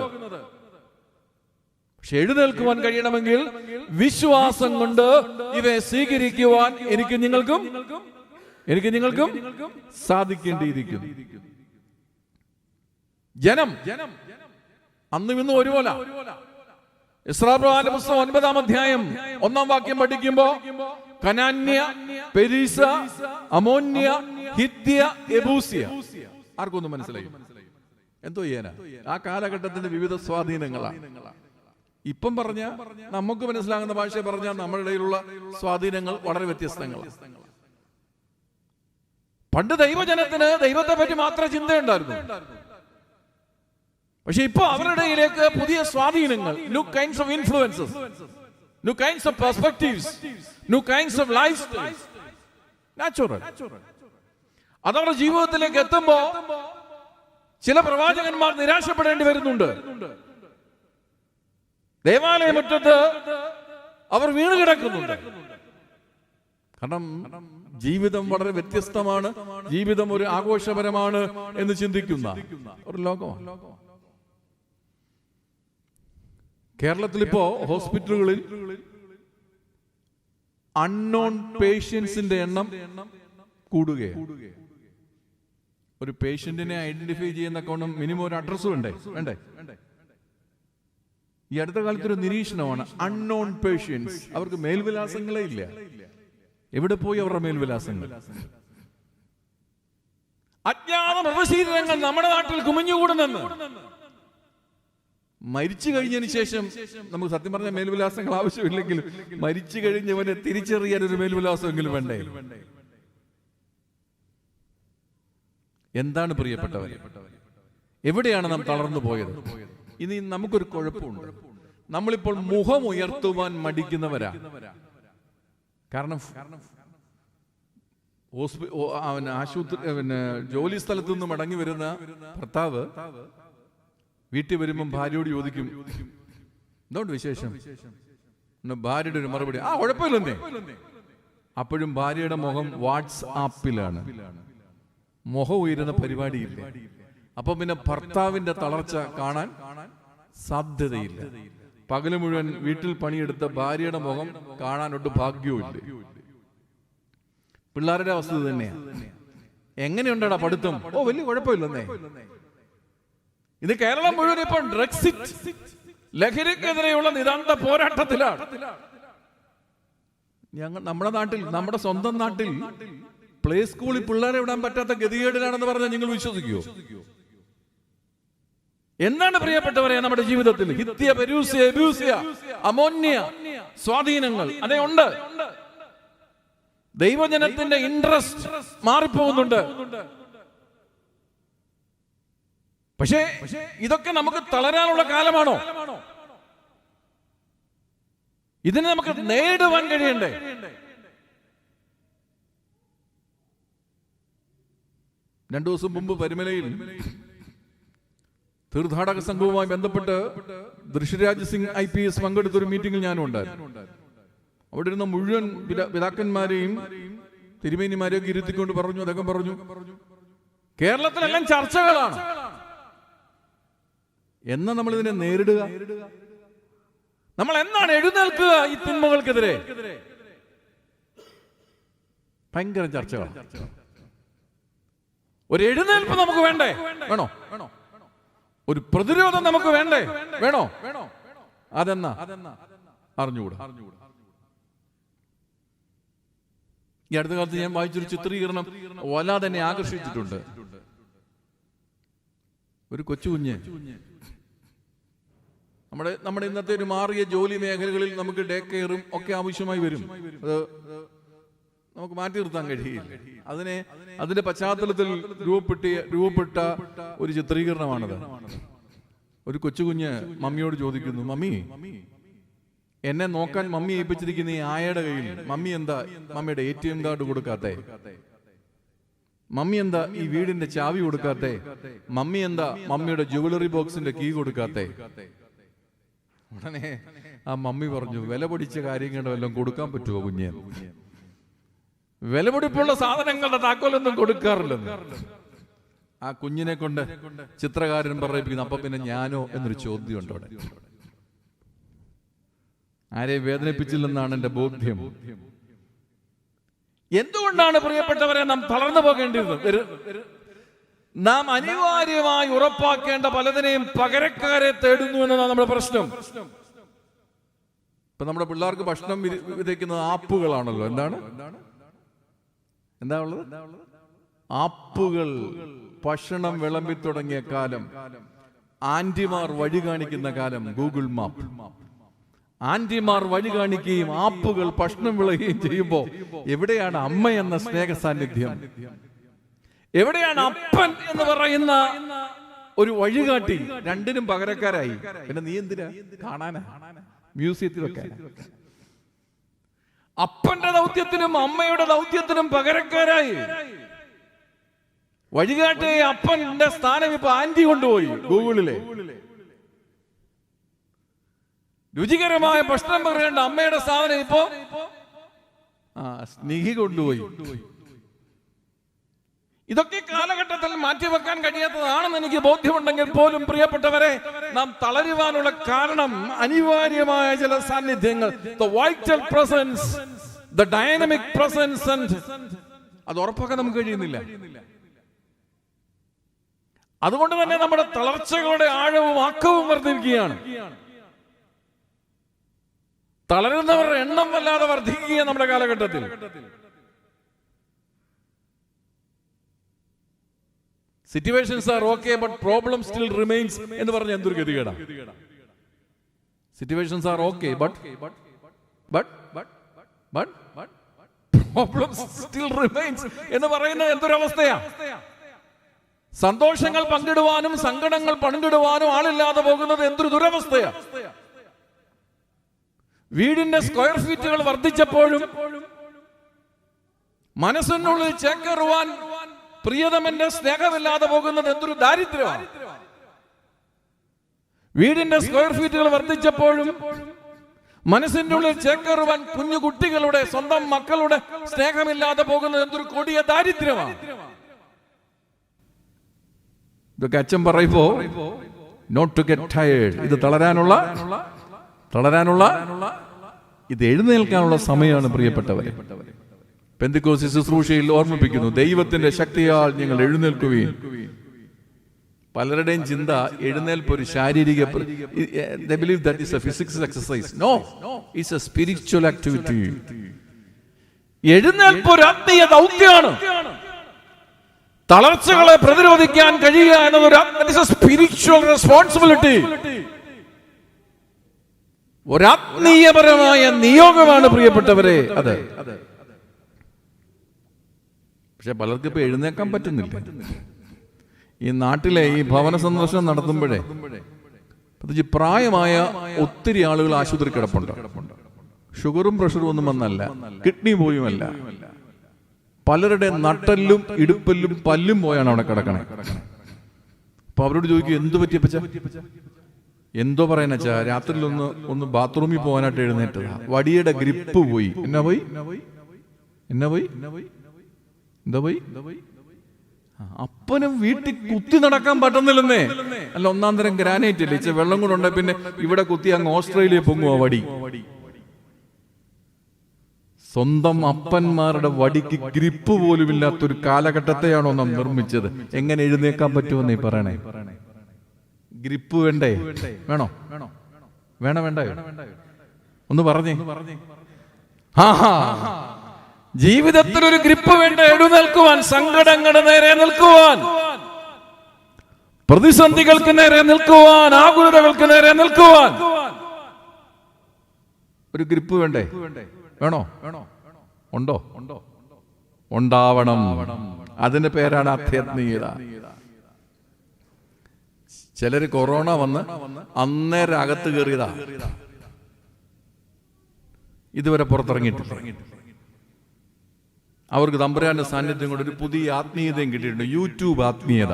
പക്ഷെ എഴുന്നേൽക്കുവാൻ കഴിയണമെങ്കിൽ വിശ്വാസം കൊണ്ട് ഇവയെ സ്വീകരിക്കുവാൻ എനിക്ക് നിങ്ങൾക്കും സാധിക്കേണ്ടിയിരിക്കുന്നു. ജനം അന്നും ഇന്നും ഒരുപോലെ. ഇസ്രായേലിന്റെ പുസ്തകം 9-ാം അധ്യായം 1-ാം വാക്യം പഠിക്കുമ്പോ കനാന്യ, പെരീസ, അമോന്യ, ഹിത്യ, യെബൂസ്യ. ആർക്കൊന്നും മനസ്സിലായി? എന്തോ ചെയ്യാനാ? ആ കാലഘട്ടത്തിന്റെ വിവിധ സ്വാധീനങ്ങളാണ്. ഇപ്പം പറഞ്ഞ നമുക്ക് മനസ്സിലാകുന്ന ഭാഷ പറഞ്ഞാൽ നമ്മുടെ ഇടയിലുള്ള സ്വാധീനങ്ങൾ വളരെ വ്യത്യസ്തങ്ങളാണ്. പണ്ട് ദൈവജനത്തിന് ദൈവത്തെ പറ്റി മാത്രമേ ചിന്തയുണ്ടായിരുന്നു. പക്ഷെ ഇപ്പൊ അവരുടെ ഇടയിലേക്ക് പുതിയ സ്വാധീനങ്ങൾ, new kinds of influences, new kinds of perspectives, new kinds of lifestyles, natural. അതവരുടെ ജീവിതത്തിലേക്ക് എത്തുമ്പോ ചില പ്രവാചകന്മാർ നിരാശപ്പെടേണ്ടി വരുന്നുണ്ട്. ദേവാലയ മുറ്റത്ത് അവർ വീണ് കിടക്കുന്നുണ്ട്. കാരണം ജീവിതം വളരെ വ്യത്യസ്തമാണ്, ജീവിതം ഒരു ആഘോഷപരമാണ് എന്ന് ചിന്തിക്കുന്ന ഒരു ലോകമാണ്. കേരളത്തിൽ ഇപ്പോ ഹോസ്പിറ്റലുകളിൽ അൺനോൺ പേഷ്യൻസിന്റെ എണ്ണം കൂടുകയാണ്. ഒരു പേഷ്യന്റിനെ ഐഡന്റിഫൈ ചെയ്യുന്ന കോണം മിനിമം ഒരു അഡ്രസ് വേണ്ടേ? ഈ അടുത്ത കാലത്തൊരു നിരീക്ഷണമാണ്, അൺനോൺ പേഷ്യൻസ്, അവർക്ക് മേൽവിലാസങ്ങളേ ഇല്ല. എവിടെ പോയി അവരുടെ മേൽവിലാസങ്ങൾ? അജ്ഞാത മൃതശരീരങ്ങൾ നമ്മുടെ നാട്ടിൽ കുമിഞ്ഞുകൂടുന്നെന്ന്. മരിച്ചു കഴിഞ്ഞതിന് ശേഷം നമുക്ക് സത്യം പറഞ്ഞ മേൽവിലാസങ്ങൾ ആവശ്യമില്ലെങ്കിലും മരിച്ചു കഴിഞ്ഞവനെ തിരിച്ചറിയാൻ ഒരു മേൽവിലാസമെങ്കിലും വേണ്ടേ? എന്താണ് പ്രിയപ്പെട്ടവർ, എവിടെയാണ് നാം തളർന്നു പോയത്? ഇനി നമുക്കൊരു കുഴപ്പമുണ്ട്. നമ്മളിപ്പോൾ മുഖം ഉയർത്തുവാൻ മടിക്കുന്നവരാ. കാരണം ആശുപത്രി ജോലി സ്ഥലത്തു നിന്ന് മടങ്ങി വരുന്ന ഭർത്താവ് വീട്ടിൽ വരുമ്പം ഭാര്യയോട് ചോദിക്കും, എന്തുകൊണ്ട് വിശേഷം? ഭാര്യയുടെ ഒരു മറുപടി, ആ കുഴപ്പമില്ലെന്നേ. അപ്പോഴും ഭാര്യയുടെ മുഖം വാട്സ്ആപ്പിലാണ്, മുഖം ഉയരുന്ന പരിപാടിയില്ല. അപ്പൊ പിന്നെ ഭർത്താവിന്റെ തളർച്ച കാണാൻ സാധ്യതയില്ല. പകല് മുഴുവൻ വീട്ടിൽ പണിയെടുത്ത ഭാര്യയുടെ മുഖം കാണാനൊട്ട് ഭാഗ്യവുമില്ല. പിള്ളേരുടെ അവസ്ഥ തന്നെയാണ്. എങ്ങനെയുണ്ടാ പഠിത്തം? ഓ വലിയ കുഴപ്പമില്ലെന്നേ. ഇത് കേരളം മുഴുവൻ ഇപ്പോൾ ബ്രെക്സിറ്റ്, ലഹരിക്കെതിരെയുള്ള നിതാന്ത പോരാട്ടത്തിലാണ്. നമ്മുടെ നാട്ടിൽ, നമ്മുടെ സ്വന്തം നാട്ടിൽ പ്ലേ സ്കൂളിൽ പിള്ളേരെ വിടാൻ പറ്റാത്ത ഗതികേടിലാണെന്ന് പറഞ്ഞാൽ നിങ്ങൾ വിശ്വസിക്കുമോ? എന്താണ് പ്രിയപ്പെട്ടവരെ നമ്മുടെ ജീവിതത്തിൽ ഹിത്യ, പെരൂസ്യ, എബൂസ്യ, അമോന്യ സ്വാധീനങ്ങൾ അതേ ഉണ്ട്. ദൈവജനത്തിന്റെ ഇൻട്രസ്റ്റ് മാറിപ്പോകുന്നുണ്ട്. പക്ഷേ ഇതൊക്കെ നമുക്ക് തളരാനുള്ള കാലമാണോ? ഇതിനെ നമുക്ക് നേടുവാൻ കഴിയണ്ടേ? രണ്ടു ദിവസം മുമ്പ് പരിമലയിൽ തീർത്ഥാടക സംഘവുമായി ബന്ധപ്പെട്ട് ഋഷിരാജ് സിംഗ് IPS പങ്കെടുത്തൊരു മീറ്റിംഗിൽ ഞാനും ഉണ്ടായിരുന്നു. അവിടെ ഇരുന്ന മുഴുവൻ പിതാക്കന്മാരെയും തിരുമേനിമാരെയും ഇരുത്തിക്കൊണ്ട് പറഞ്ഞു, അദ്ദേഹം പറഞ്ഞു, കേരളത്തിലെല്ലാം ചർച്ചകളാണ്. എന്നാ നമ്മൾ ഇതിനെ നേരിടുക? നമ്മൾ എന്നാണ് എഴുന്നേൽക്കുക ഈ തിന്മകൾക്കെതിരെ? ഭയങ്കര ചർച്ചകൾ. ഒരു എഴുന്നേൽപ്പ് നമുക്ക് വേണ്ടേ? വേണോ? ഒരു പ്രതിരോധം നമുക്ക് വേണ്ടേ? വേണോ? അതെന്നാ അറിഞ്ഞുകൂടാ. ഈ അടുത്ത കാലത്ത് ഞാൻ വായിച്ചൊരു ചിത്രീകരണം വല്ലാതെ തന്നെ ആകർഷിച്ചിട്ടുണ്ട്. ഒരു കൊച്ചുകുഞ്ഞ്, നമ്മുടെ ഇന്നത്തെ ഒരു മാറിയ ജോലി മേഖലകളിൽ നമുക്ക് ഡേ കെയറും ഒക്കെ ആവശ്യമായി വരും. അത് നമുക്ക് മാറ്റി നിർത്താൻ കഴിയില്ല. അതിന്റെ പശ്ചാത്തലത്തിൽ രൂപപ്പെട്ട ഒരു ചിത്രീകരണമാണത്. ഒരു കൊച്ചുകുഞ്ഞ് മമ്മിയോട് ചോദിക്കുന്നു, മമ്മി, എന്നെ നോക്കാൻ മമ്മി ഏൽപ്പിച്ചിരിക്കുന്ന ഈ ആയയുടെ കയ്യിൽ മമ്മി എന്താ മമ്മിയുടെ ATM കാർഡ് കൊടുക്കാത്തെ? മമ്മി എന്താ ഈ വീടിന്റെ ചാവി കൊടുക്കാത്തെ? മമ്മി എന്താ മമ്മിയുടെ ജുവലറി ബോക്സിന്റെ കീ കൊടുക്കാത്തെ? ഉടനെ ആ മമ്മി പറഞ്ഞു, വില പൊടിച്ച കാര്യങ്ങളുടെ വല്ലതും കൊടുക്കാൻ പറ്റുമോ കുഞ്ഞേ? വില പൊടിപ്പുള്ള സാധനങ്ങളുടെ താക്കോലൊന്നും കൊടുക്കാറില്ലെന്ന് ആ കുഞ്ഞിനെ കൊണ്ട് ചിത്രകാരൻ പറയിപ്പിക്കുന്നു. അപ്പൊ പിന്നെ ഞാനോ എന്നൊരു ചോദ്യമുണ്ട് അവിടെ. ആരെയും വേദനിപ്പിച്ചില്ലെന്നാണ് എന്റെ ബോധ്യം. എന്തുകൊണ്ടാണ് പ്രിയപ്പെട്ടവരെ നാം തളർന്നു പോകേണ്ടത്? നാം അനിവാര്യമായി ഉറപ്പാക്കേണ്ട പലതിനെയും പകരക്കാരെ തേടുന്നു എന്നതാണ് നമ്മുടെ പ്രശ്നം. ഇപ്പൊ നമ്മുടെ പിള്ളേർക്ക് ഭക്ഷണം വിതയ്ക്കുന്നത് ആപ്പുകളാണല്ലോ. എന്താണ് ഉള്ളത്? ആപ്പുകൾ. ഭക്ഷണം വിളമ്പി തുടങ്ങിയ കാലം, ആന്റിമാർ വഴി കാണിക്കുന്ന കാലം, ഗൂഗിൾ മാപ്പ്. ആന്റിമാർ വഴി കാണിക്കുകയും ആപ്പുകൾ ഭക്ഷണം വിളയുകയും ചെയ്യുമ്പോ എവിടെയാണ് അമ്മ എന്ന സ്നേഹ സാന്നിധ്യം? എവിടെയാണ് അപ്പൻ എന്ന് പറയുന്ന ഒരു വഴികാട്ടി? രണ്ടിനും പകരക്കാരായി. പിന്നെ നീ എന്തിനാ കാണാനാ മ്യൂസിയത്തിലൊക്കെ? അപ്പന്റെ ദൗത്യത്തിനും അമ്മയുടെ ദൗത്യത്തിനും പകരക്കാരായി. വഴികാട്ടിയെ അപ്പന്റെ സ്ഥാനം ഇപ്പൊ ആന്റി കൊണ്ടുപോയി. ഗൂഗിളിലെ രുചികരമായ ഭക്ഷണം പറയേണ്ട അമ്മയുടെ സ്ഥാനം ഇപ്പോ സ്നേഹി കൊണ്ടുപോയി. ഇതൊക്കെ കാലഘട്ടത്തിൽ മാറ്റിവെക്കാൻ കഴിയാത്തതാണെന്ന് എനിക്ക് ബോധ്യമുണ്ടെങ്കിൽ പോലും പ്രിയപ്പെട്ടവരെ, നാം തളരുവാനുള്ള കാരണം അനിവാര്യമായ ചില സാന്നിധ്യങ്ങൾ, the vital presence, the dynamic presence, അത് ഉറപ്പാക്കാൻ നമുക്ക് കഴിയുന്നില്ല. അതുകൊണ്ട് തന്നെ നമ്മുടെ തളർച്ചകളുടെ ആഴവും ആക്കവും വർദ്ധിക്കുകയാണ്. തളരുന്നവരുടെ എണ്ണം വല്ലാതെ വർദ്ധിക്കുകയാണ് നമ്മുടെ കാലഘട്ടത്തിൽ. Situations are okay but problem still remains എന്ന് പറഞ്ഞ എന്തൊരു ഗതികേടാ. Situations are okay but problem still remains എന്ന് പറയുന്നത് എന്തൊരവസ്ഥയാ? സന്തോഷങ്ങൾ പങ്കിടുവാനും സങ്കടങ്ങൾ പങ്കിടുവാനും ആളില്ലാതെ പോകുന്നത് എന്തൊരു ദുരവസ്ഥയാ. വീടിന്റെ സ്ക്വയർ ഫീറ്റുകൾ വർദ്ധിച്ചപ്പോഴും മനസ്സിനുള്ളിൽ ചേക്കേറുവാൻ പ്രിയതമന്റെ സ്നേഹമില്ലാതെ പോകുന്നത് എന്തൊരു ദാരിദ്ര്യമാണ്. വീടിന്റെ സ്ക്വയർ ഫീറ്റുകൾ വർദ്ധിച്ചപ്പോഴും മനസ്സിന്റെ ഉള്ളിൽ ചേക്കേറുവാൻ കുഞ്ഞു കുട്ടികളുടെ സ്വന്തം മക്കളുടെ സ്നേഹമില്ലാതെ പോകുന്നത് എന്തൊരു കൊടിയ ദാരിദ്ര്യമാണ്. ഇതൊക്കെ അച്ഛൻ പറയുമ്പോ നോട്ട് ടു ഗെറ്റ് ടയേർഡ്, ഇത് തളരാനുള്ള ഇത് എഴുന്നേൽക്കാനുള്ള സമയമാണ് പ്രിയപ്പെട്ടവരെ. പെന്തിക്കോസ്ത് ശുശ്രൂഷയിൽ ഓർമ്മിപ്പിക്കുന്നു, ദൈവത്തിന്റെ ശക്തിയാൽ നിങ്ങൾ എഴുന്നേൽക്കുകയും. പലരുടെയും ചിന്ത എഴുന്നേൽപ്പ് ഒരു ശാരീരിക, they believe that is a physical exercise. No, it's a spiritual activity. എഴുന്നേൽപ്പ് ഒരു ആത്മീയ ദൗത്യമാണ്. തളർച്ചകളെ പ്രതിരോധിക്കാൻ കഴിയുക എന്നത് സ്പിരിച്വൽ റെസ്പോൺസിബിലിറ്റി, ഒരാത്മീയപരമായ നിയോഗമാണ് പ്രിയപ്പെട്ടവരെ അത്. പക്ഷെ പലർക്കും ഇപ്പൊ എഴുന്നേക്കാൻ പറ്റുന്നില്ല. ഈ നാട്ടിലെ ഈ ഭവന സന്ദർശനം നടത്തുമ്പോഴേ പ്രത്യേകിച്ച് പ്രായമായ ഒത്തിരി ആളുകൾ ആശുപത്രി കിടപ്പുണ്ട്. ഷുഗറും പ്രഷറും ഒന്നും വന്നല്ല, കിഡ്നി പോയുമല്ല, പലരുടെ നട്ടല്ലും ഇടുപ്പല്ലും പല്ലും പോയാണ് അവിടെ കിടക്കണേ. അപ്പൊ അവരോട് ചോദിക്കും, എന്തു പറ്റിയപ്പച്ച? എന്തോ പറയാനച്ചാ, രാത്രിയിൽ ഒന്ന് ബാത്റൂമിൽ പോകാനായിട്ട് എഴുന്നേറ്റതാ, വടിയുടെ ഗ്രിപ്പ് പോയി. എന്നാ പോയി? അപ്പനും വീട്ടിൽ കുത്തി നടക്കാൻ പറ്റുന്നില്ലെന്നേ. അല്ല, ഒന്നാം തരം ഗ്രാനൈറ്റ് അല്ലേ, ഇച്ച വെള്ളം കൂടെ ഉണ്ടെ പിന്നെ ഇവിടെ കുത്തി അങ്ങ് ഓസ്ട്രേലിയ പൊങ്ങുവോ വടി. സ്വന്തം അപ്പന്മാരുടെ വടിക്ക് ഗ്രിപ്പ് പോലും ഇല്ലാത്തൊരു കാലഘട്ടത്തെയാണോ നാം നിർമ്മിച്ചത്? എങ്ങനെ എഴുന്നേക്കാൻ പറ്റുമെന്നേ പറയണേ. ഗ്രിപ്പ് വേണ്ടേ? വേണോ? വേണ്ട? ഒന്ന് പറഞ്ഞേ. ജീവിതത്തിൽ ഒരു ഗ്രിപ്പ് വേണ്ട, എഴുന്നേൽക്കുവാൻ, സങ്കടങ്ങളുടെ നേരെ നിൽക്കുവാൻ, പ്രതിസന്ധികൾക്ക് നേരെ നിൽക്കുവാൻ, ആകുലതകൾക്ക് നേരെ നിൽക്കുവാൻ ഒരു ഗ്രിപ്പ് വേണ്ടേ? വേണോ? ഉണ്ടോ? ഉണ്ടാവണം. അതിന്റെ പേരാണ് ആധ്യാത്മികത. ചിലര് കൊറോണ വന്ന് അന്നേരം അകത്ത് കയറിയതാ, ഇതുവരെ പുറത്തിറങ്ങിയിട്ടില്ല. അവർക്ക് തമ്പുരാന്റെ സാന്നിധ്യം കൊണ്ട് ഒരു പുതിയ ആത്മീയതയും കിട്ടിയിട്ടുണ്ട്. യൂട്യൂബ് ആത്മീയത.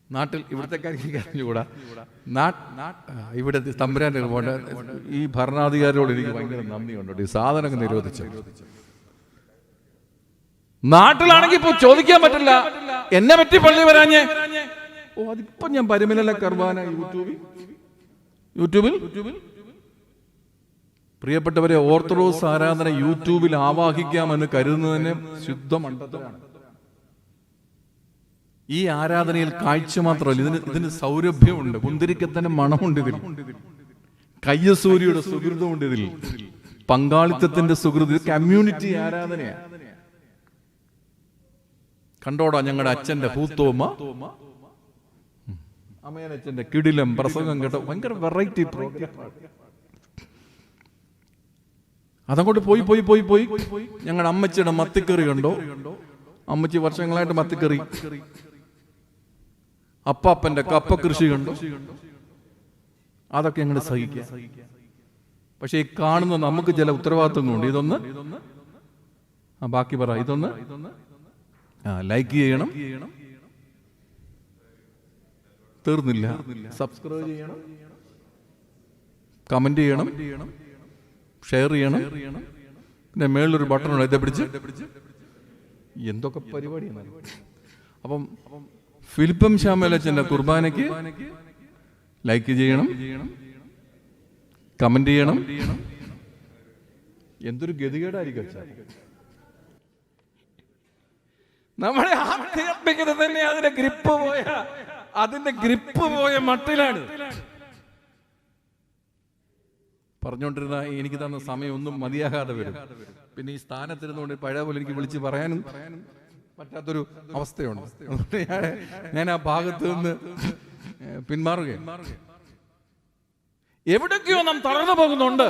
നാട്ടിൽ ഇവിടുത്തെ അറിഞ്ഞുകൂടാ. ഇവിടെ തമ്പുരാന്റെ ഈ ഭരണാധികാരികളോട് എനിക്ക് ഭയങ്കര നന്ദിയുണ്ട്. ഈ സാധനം നിരോധിച്ചു. നാട്ടിലാണെങ്കിൽ ഇപ്പൊ ചോദിക്കാൻ പറ്റില്ല, എന്നെ പറ്റി പള്ളി വരാഞ്ഞേ. അതിപ്പോ ഞാൻ പരിമല കർബാന യൂട്യൂബിൽ പ്രിയപ്പെട്ടവരെ, ഓർത്തഡോക്സ് ആരാധന യൂട്യൂബിൽ ആവാഹിക്കാമെന്ന് കരുതുന്നതിന് ശുദ്ധ മണ്ടത്തരമാണ്. ഈ ആരാധനയിൽ കാഴ്ച മാത്രമല്ല, ഇതിന് സൗരഭ്യമുണ്ട്, മുന്തിരിക്കത്തിന്റെ മണമുണ്ട്, ഇതിൽ കയ്യസൂരിയുടെ സുഹൃതമുണ്ട്, ഇതിൽ പങ്കാളിത്തത്തിന്റെ സുഹൃത്, കമ്മ്യൂണിറ്റി ആരാധനയാണ്. കണ്ടോടാ ഞങ്ങളുടെ അച്ഛന്റെ പൂത്തോമ, അമ്മയനച്ഛന്റെ കിടിലം പ്രസംഗം കേട്ടോ, ഭയങ്കര വെറൈറ്റി പ്രോഗ്രാം. അതങ്ങോട്ട് പോയി പോയി പോയി പോയി ഞങ്ങളുടെ അമ്മച്ചിയുടെ മത്തിക്കറി കണ്ടോ. അമ്മച്ചി വർഷങ്ങളായിട്ട് മത്തിക്കറി, അപ്പാപ്പന്റെ കപ്പ കൃഷി കണ്ടോ. അതൊക്കെ ഞങ്ങൾ സഹിക്കാം. പക്ഷെ ഈ കാണുന്ന നമുക്ക് ചില ഉത്തരവാദിത്വങ്ങളുണ്ട്. ഇതൊന്ന് ബാക്കി പറ, ഇതൊന്ന് ലൈക്ക് ചെയ്യണം, തീർന്നില്ല, സബ്സ്ക്രൈബ് ചെയ്യണം, കമന്റ് ചെയ്യണം, ഷെയർ ചെയ്യണം. പിന്നെ മേളിലൊരു ബട്ടൺ ഉണ്ട്, ഇതെ പിടിച്ച് എന്തൊക്കെ പരിപാടിയാണ്. അപ്പം ഫിലിപ്പം ശ്യാമലച്ചന്റെ കുർബാനയ്ക്ക് ലൈക്ക് ചെയ്യണം, കമന്റ് ചെയ്യണം. എന്തൊരു ഗതികേടായിരിക്കും. നമ്മുടെ ആധ്യാത്മികത തന്നെ അതിന്റെ ഗ്രിപ്പ് പോയ മട്ടിലാണ്. പറഞ്ഞുകൊണ്ടിരുന്ന എനിക്ക് തന്ന സമയം ഒന്നും മതിയാകാതെ വരും. പിന്നെ ഈ സ്ഥാനത്തിരുന്നുകൊണ്ട് പഴയ പോലെ എനിക്ക് വിളിച്ച് പറയാനും പറ്റാത്തൊരു അവസ്ഥയുണ്ട്. ഞാൻ ആ ഭാഗത്ത് നിന്ന് പിന്മാറുകയാണ്. എവിടൊക്കെയോ നാം തളർന്നു പോകുന്നുണ്ട്,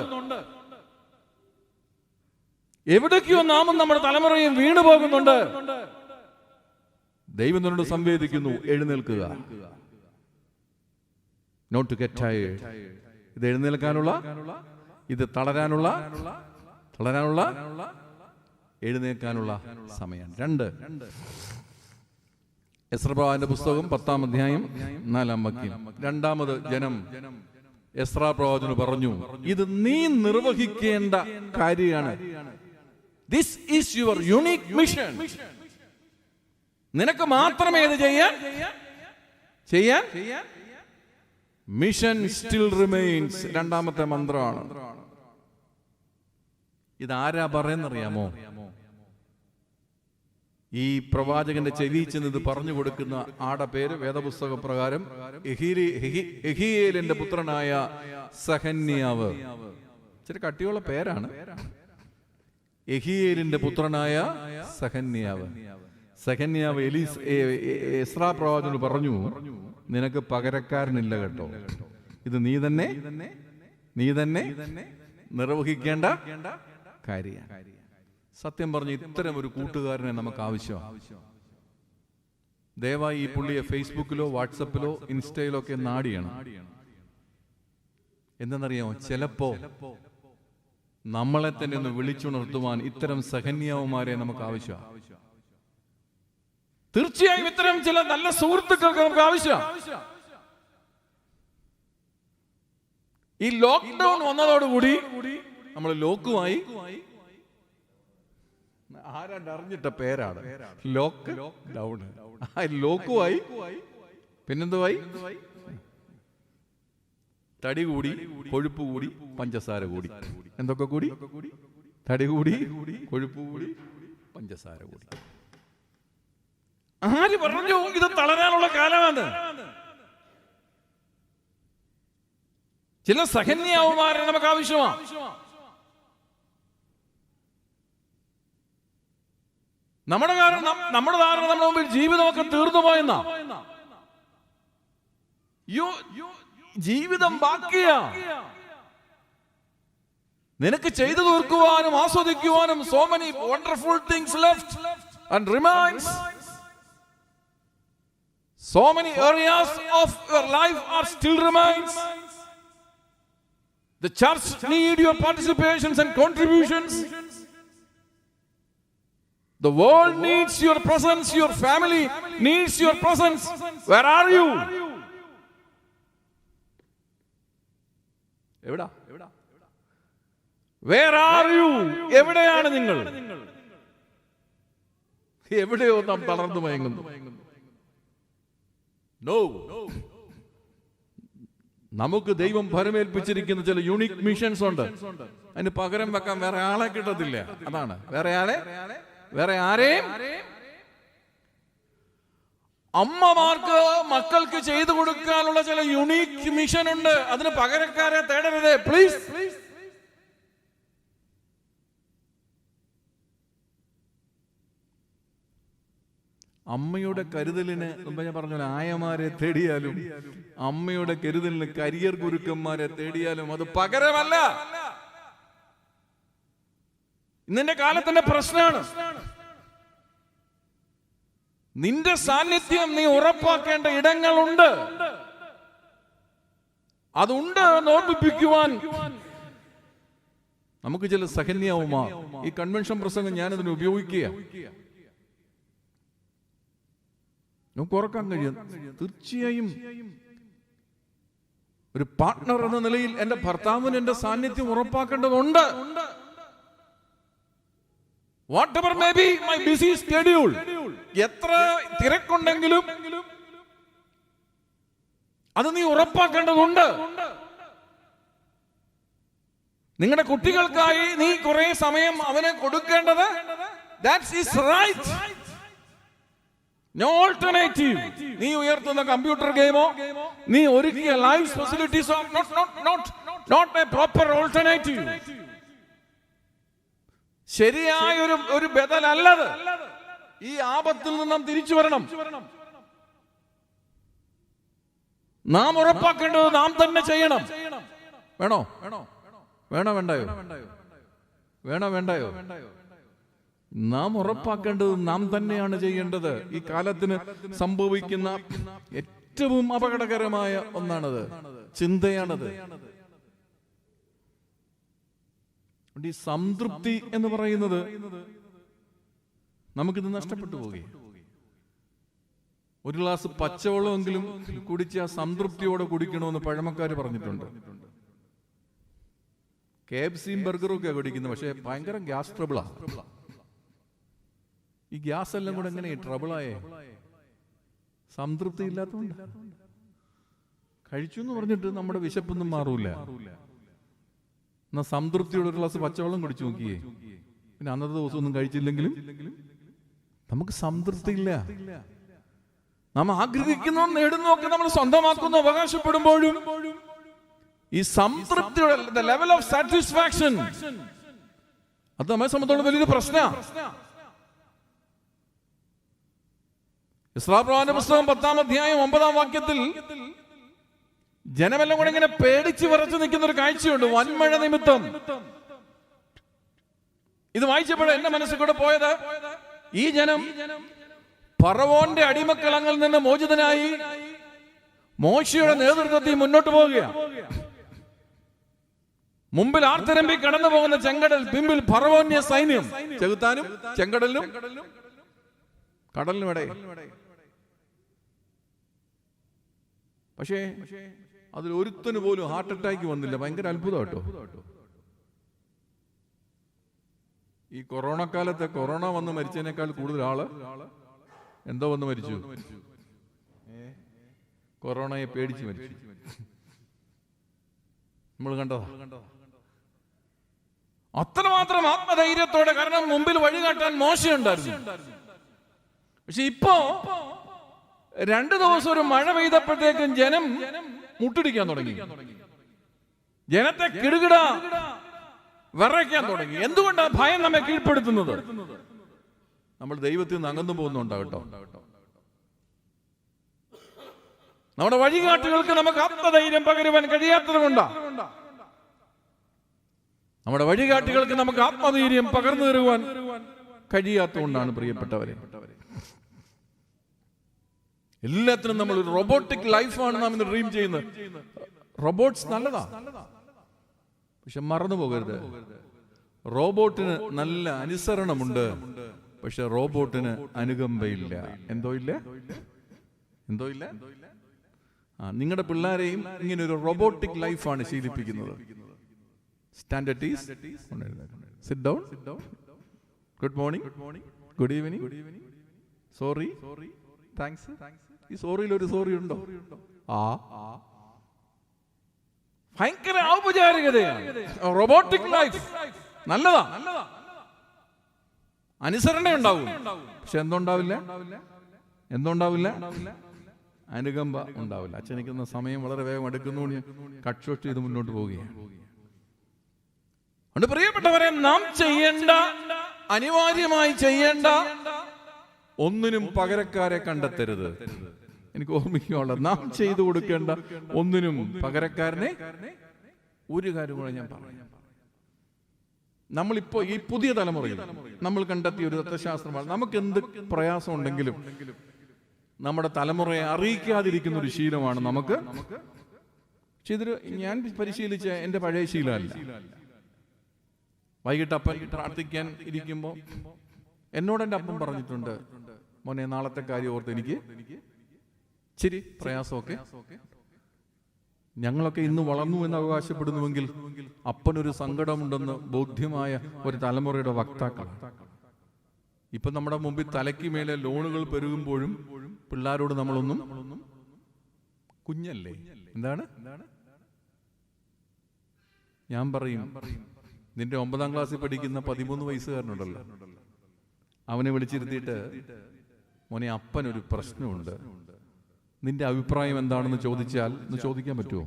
എവിടൊക്കെയോ നാമും നമ്മുടെ തലമുറയും വീണു പോകുന്നുണ്ട്. ദൈവം നിന്നോട് സംവേദിക്കുന്നു, എഴുന്നേൽക്കുക. Not to get tired. ഇത് എഴുന്നേൽക്കാനുള്ള, ഇത് തളരാനുള്ള, എഴുന്നേൽക്കാനുള്ള സമയമാണ്. 2 എസ്രാപ്രവാചകന്റെ പുസ്തകം 10-ാം അധ്യായം 4-ാം വാക്യം. രണ്ടാമത് ജനം എസ്രാ പ്രവാചകന് പറഞ്ഞു, ഇത് നീ നിർവഹിക്കേണ്ട കാര്യമാണ്. This is your unique mission. നിനക്ക് മാത്രമേ ഇത് ചെയ്യാൻ മിഷൻ സ്റ്റിൽ റിമെയിൻസ്. രണ്ടാമത്തെ മന്ത്രമാണ്. ഇതാരാ പറയുന്നറിയാമോ? ഈ പ്രവാചകന്റെ ചെവിച്ചെന്നത് പറഞ്ഞു കൊടുക്കുന്ന ആടെ പേര് വേദപുസ്തക പ്രകാരം യഹീയേലിന്റെ പുത്രനായ സഹന്യാവ്. ഇച്ചിരി കട്ടിയുള്ള പേരാണ്. യഹീയേലിന്റെ പുത്രനായ സഹന്യാവ്. സഹന്യാവ് എസ്രാ പ്രവാചകന് പറഞ്ഞു, നിനക്ക് പകരക്കാരനില്ല കേട്ടോ, ഇത് നീ തന്നെ നിർവഹിക്കേണ്ട കാര്യമാണ്. സത്യം പറഞ്ഞ് ഇത്തരം ഒരു കൂട്ടുകാരനെ നമുക്ക് ആവശ്യമാണ്. ദയവായി ഈ പുള്ളിയെ ഫേസ്ബുക്കിലോ വാട്സപ്പിലോ ഇൻസ്റ്റയിലോ ഒക്കെ നാടിയണം. എന്തെന്നറിയാമോ, ചിലപ്പോ നമ്മളെ തന്നെ ഒന്ന് വിളിച്ചുണർത്തുവാൻ ഇത്തരം സഹന്യാവുമാരെ നമുക്ക് ആവശ്യമാണ്. തീർച്ചയായും ഇത്തരം ചില നല്ല സുഹൃത്തുക്കൾക്ക് നമുക്ക് ആവശ്യമാണ്. ഈ ലോക്ക്ഡൌൺ വന്നതോടുകൂടി നമ്മൾ ലോക്കുമായി, ആരാണ്ടറിഞ്ഞിട്ട പേരാണ് ലോക്ക് ഡൗൺ. ലോക്കുമായി, പിന്നെന്തുവായി? തടി കൂടി, കൊഴുപ്പ് കൂടി, പഞ്ചസാര കൂടി. എന്തൊക്കെ കൂടി? തടി കൂടി, കൊഴുപ്പ് കൂടി, പഞ്ചസാര കൂടി. ആര് പറഞ്ഞു ഇത് തളരാനുള്ള കാലമാണ്? ചില സഹന്യാവുമാരെ നമുക്ക് ആവശ്യമാണ്. നമ്മുടെ ധാരണ നമ്മുടെ മുമ്പിൽ ജീവിതമൊക്കെ തീർന്നു പോയെന്നാ. ജീവിതം ബാക്കിയാ. നിനക്ക് ചെയ്തു തീർക്കുവാനും ആസ്വദിക്കുവാനും so many wonderful things left and remains. So many areas of your life are still remains. The church need your participations and contributions. The world needs your presence. Your family needs your presence. Where are you? എവിടാ? Where are you? എവിടെയാണ് നിങ്ങൾ? എവിടെയോ നാം തളർന്നു മയങ്ങുന്നു. No. നമുക്ക് ദൈവം ഫലമേൽപ്പിച്ചിരിക്കുന്ന ചില യൂണിക് മിഷൻസ് ഉണ്ട്. അതിന് പകരം വെക്കാൻ വേറെ ആളെ കിട്ടത്തില്ല. അതാണ് വേറെ ആരെയും അമ്മമാർക്ക് മക്കൾക്ക് ചെയ്തു കൊടുക്കാനുള്ള ചില യുണീക് മിഷൻ ഉണ്ട്. അതിന് പകരക്കാരെ തേടരുതേ പ്ലീസ്. അമ്മയുടെ കരുതലിന് മുമ്പ് ഞാൻ പറഞ്ഞ ആയമാരെ തേടിയാലും അമ്മയുടെ കരുതലിന് കരിയർ ഗുരുക്കന്മാരെ തേടിയാലും അത് പകരമല്ല. ഇന്നിന്റെ കാലത്തിന്റെ പ്രശ്നമാണ്. നിന്റെ സാന്നിധ്യം നീ ഉറപ്പാക്കേണ്ട ഇടങ്ങളുണ്ട്. അതുണ്ട് എന്ന് ഓർമ്മിപ്പിക്കുവാൻ നമുക്ക് ചില സഹന്യാവുമാ. ഈ കൺവെൻഷൻ പ്രസംഗം ഞാനതിന് ഉപയോഗിക്കുക. നമുക്ക് ഓർക്കാൻ കഴിയും, തീർച്ചയായും ഒരു പാർട്ട്ണർ എന്ന നിലയിൽ എന്റെ ഭർത്താവിന് എന്റെ സാന്നിധ്യം ഉറപ്പാക്കേണ്ടതുണ്ട്. Whatever may be my busy schedule, എത്ര തിരക്കുണ്ടെങ്കിലും അത് നീ ഉറപ്പാക്കേണ്ടതുണ്ട്. നിങ്ങളുടെ കുട്ടികൾക്കായി നീ കുറെ സമയം അവന് കൊടുക്കേണ്ടത്, that's his right. No alternative. നീ ഉയർത്തുന്ന കമ്പ്യൂട്ടർ ഗെയിമോ നീ ഒരുക്കിയ live ഫെസിലിറ്റീസോ not a proper alternative. ശരിയായ ഒരു ബദലല്ലത്. ഈ ആപത്തിൽ നിന്ന് നാം തിരിച്ചു വരണം. നാം ഉറപ്പാക്കേണ്ടത് നാം തന്നെ ചെയ്യണം. വേണോ വേണ്ടായോ? നാം ഉറപ്പാക്കേണ്ടത് നാം തന്നെയാണ് ചെയ്യേണ്ടത്. ഈ കാലത്തിന് സംഭവിക്കുന്ന ഏറ്റവും അപകടകരമായ ഒന്നാണത്, ചിന്തയാണത്. ഈ സംതൃപ്തി എന്ന് പറയുന്നത് നമുക്കിത് നഷ്ടപ്പെട്ടു പോകുകയും, ഒരു ഗ്ലാസ് പച്ചവെള്ളമെങ്കിലും കുടിച്ച് ആ സംതൃപ്തിയോടെ കുടിക്കണമെന്ന് പഴമക്കാർ പറഞ്ഞിട്ടുണ്ട്. KFCയും ബർഗറും ഒക്കെ കുടിക്കുന്നത്, പക്ഷെ ഭയങ്കര ഗ്യാസ് ട്രബിളാ. ഈ ഗ്യാസ് എല്ലാം കൂടെ എങ്ങനെ ട്രബിളായേ? സംതൃപ്തി ഇല്ലാത്തതുകൊണ്ട്. കഴിച്ചു എന്ന് പറഞ്ഞിട്ട് നമ്മുടെ വിശപ്പൊന്നും മാറൂല. എന്നാ സംതൃപ്തിയോടെ ഒരു ഗ്ലാസ് പച്ചവെള്ളം കുടിച്ചു നോക്കിയേ, പിന്നെ അന്നത്തെ ദിവസം ഒന്നും കഴിച്ചില്ലെങ്കിലും നമുക്ക് സംതൃപ്തി ഇല്ല. നാം ആഗ്രഹിക്കുന്നു, നേടുന്നൊക്കെ നമ്മൾ സ്വന്തമാക്കുന്നു, അവകാശപ്പെടുമ്പോഴും ഈ സംതൃപ്തിയുടെ ലെവൽ ഓഫ് സാറ്റിസ്ഫാക്ഷൻ അത് നമ്മെ സംബന്ധിച്ചോളം വലിയൊരു പ്രശ്നമാണ്. ഇസ്രായേലിന്റെ പുസ്തകം 10-ാം അധ്യായം 9-ാം വാക്യത്തിൽ ജനമെല്ലാം കൂടെ ഇങ്ങനെ പേടിച്ച് വിറച്ചു നിൽക്കുന്ന ഒരു കാഴ്ചയുണ്ട്, വൻമഴ നിമിത്തം. ഇത് വായിച്ചപ്പോൾ എന്റെ മനസ്സിൽ കൂടെ പോയത്, ഈ ജനം ഫറവോന്റെ അടിമക്കളങ്ങളിൽ നിന്ന് മോചിതനായി മോശയുടെ നേതൃത്വത്തിൽ മുന്നോട്ട് പോവുകയാണ്. മുമ്പിൽ ആർത്തരമ്പി കടന്നു പോകുന്ന ചെങ്കടൽ, പിമ്പിൽ ഫറവോന്യ സൈന്യം, ചെകുത്താനും ചെങ്കടലിനും കടലിനും ഇടയിൽ. പക്ഷേ അതിൽ ഒരുത്തന് പോലും ഹാർട്ട് അറ്റാക്ക് വന്നില്ല. ഭയങ്കര അത്ഭുതം കേട്ടോ. ഈ കൊറോണ കാലത്തെ കൊറോണ വന്ന് മരിച്ചതിനേക്കാൾ കൂടുതൽ ആള് എന്തോ വന്ന് മരിച്ചു, കൊറോണയെ പേടിച്ച് മരിച്ചു. നമ്മൾ കണ്ടതാ. അത്രമാത്രം ആത്മധൈര്യത്തോടെ, കാരണം മുമ്പിൽ വഴികാട്ടാൻ മോശമുണ്ടായിരുന്നു. പക്ഷെ ഇപ്പോ 2 ദിവസം ഒരു മഴ പെയ്തപ്പോഴത്തേക്കും ജനം മുട്ടിടിക്കാൻ തുടങ്ങി, ജനത്തെ കിടുകിട വിറയ്ക്കാൻ തുടങ്ങി. എന്തുകൊണ്ടാണ് ഭയം നമ്മെ കീഴ്പ്പെടുത്തുന്നത്? നമ്മൾ ദൈവത്തിൽ നിന്ന് അകന്നു പോകുന്നുണ്ടാകട്ടോ. നമ്മുടെ വഴികാട്ടുകൾക്ക് നമുക്ക് ആത്മധൈര്യം പകരുവാൻ കഴിയാത്തത് കൊണ്ടാണ്. നമ്മുടെ വഴികാട്ടികൾക്ക് നമുക്ക് ആത്മധൈര്യം പകർന്നു തരുവാൻ കഴിയാത്തതുകൊണ്ടാണ്. പ്രിയപ്പെട്ടവരെ, എല്ലാത്തിനും നമ്മൾ ഒരു റോബോട്ടിക് ലൈഫാണ് നാം ഇന്ന് ഡ്രീം ചെയ്യുന്നത്. റോബോട്ട്സ് നല്ലതാ, പക്ഷെ മറന്നു പോകരുത്, റോബോട്ടിന് നല്ല അനുസരണമുണ്ട്, പക്ഷെ റോബോട്ടിന് അനുകമ്പയില്ല. എന്തോ ഇല്ല? നിങ്ങളുടെ പിള്ളേരെയും ഇങ്ങനെ ഒരു റോബോട്ടിക് ലൈഫാണ് ശീലിപ്പിക്കുന്നത്. Stand at ease, sit down, good morning, good evening, sorry, thanks. ഈ സോറിയിൽ ഒരു സോറി ഉണ്ടോ? ഭയങ്കര ഔപചാരികതയാണ് റോബോട്ടിക് ലൈഫ്. നല്ലതാ, അനുസരണ ഉണ്ടാവും, പക്ഷെ എന്തുണ്ടാവില്ല? അനുകമ്പ ഉണ്ടാവില്ല. അച്ഛനിക്കുന്ന സമയം വളരെ വേഗം എടുക്കുന്നു, കട്ട് ചെയ്ത് മുന്നോട്ട് പോവുകയാണ്. അതുകൊണ്ട് പ്രിയപ്പെട്ടവരെ, നാം ചെയ്യേണ്ട, അനിവാര്യമായി ചെയ്യേണ്ട ഒന്നിനും പകരക്കാരെ കണ്ടെത്തരുത്. എനിക്ക് ഓർമ്മിക്കാനുള്ളത്, നാം ചെയ്തു കൊടുക്കേണ്ട ഒന്നിനും പകരക്കാരനെ ഒരു കാര്യം കൂടെ ഞാൻ പറയാം. നമ്മളിപ്പോ ഈ പുതിയ തലമുറയിൽ നമ്മൾ കണ്ടെത്തിയ ഒരു തത്വശാസ്ത്രമാണ്, നമുക്ക് എന്ത് പ്രയാസം ഉണ്ടെങ്കിലും നമ്മുടെ തലമുറയെ അറിയിക്കാതിരിക്കുന്ന ഒരു ശീലമാണ് നമുക്ക്. പക്ഷെ ഇതൊരു ഞാൻ പരിശീലിച്ച എൻ്റെ പഴയ ശീലമല്ല. വൈകിട്ട് അപ്പൻ പ്രാർത്ഥിക്കാൻ ഇരിക്കുമ്പോൾ എന്നോട് എൻ്റെ അപ്പൻ പറഞ്ഞിട്ടുണ്ട്, മോനെ നാളത്തെ കാര്യം ഓർത്ത് എനിക്ക് ഇച്ചിരി പ്രയാസമൊക്കെ. ഞങ്ങളൊക്കെ ഇന്ന് വളർന്നു എന്ന് അവകാശപ്പെടുന്നുവെങ്കിൽ അപ്പനൊരു സങ്കടമുണ്ടെന്ന് ബോധ്യമായ ഒരു തലമുറയുടെ വക്താക്കളാണ്. ഇപ്പൊ നമ്മുടെ മുമ്പിൽ തലയ്ക്ക് മേലെ ലോണുകൾ പെരുകുമ്പോഴും പിള്ളേരോട് നമ്മളൊന്നും കുഞ്ഞല്ലേ. എന്താണ് ഞാൻ പറയും, നിന്റെ 9ാം ക്ലാസ്സിൽ പഠിക്കുന്ന 13 വയസ്സുകാരനുണ്ടല്ലോ, അവനെ വിളിച്ചിരുത്തിയിട്ട്, മോനെ അപ്പനൊരു പ്രശ്നമുണ്ട്, നിന്റെ അഭിപ്രായം എന്താണെന്ന് ചോദിച്ചാൽ ചോദിക്കാൻ പറ്റുമോ?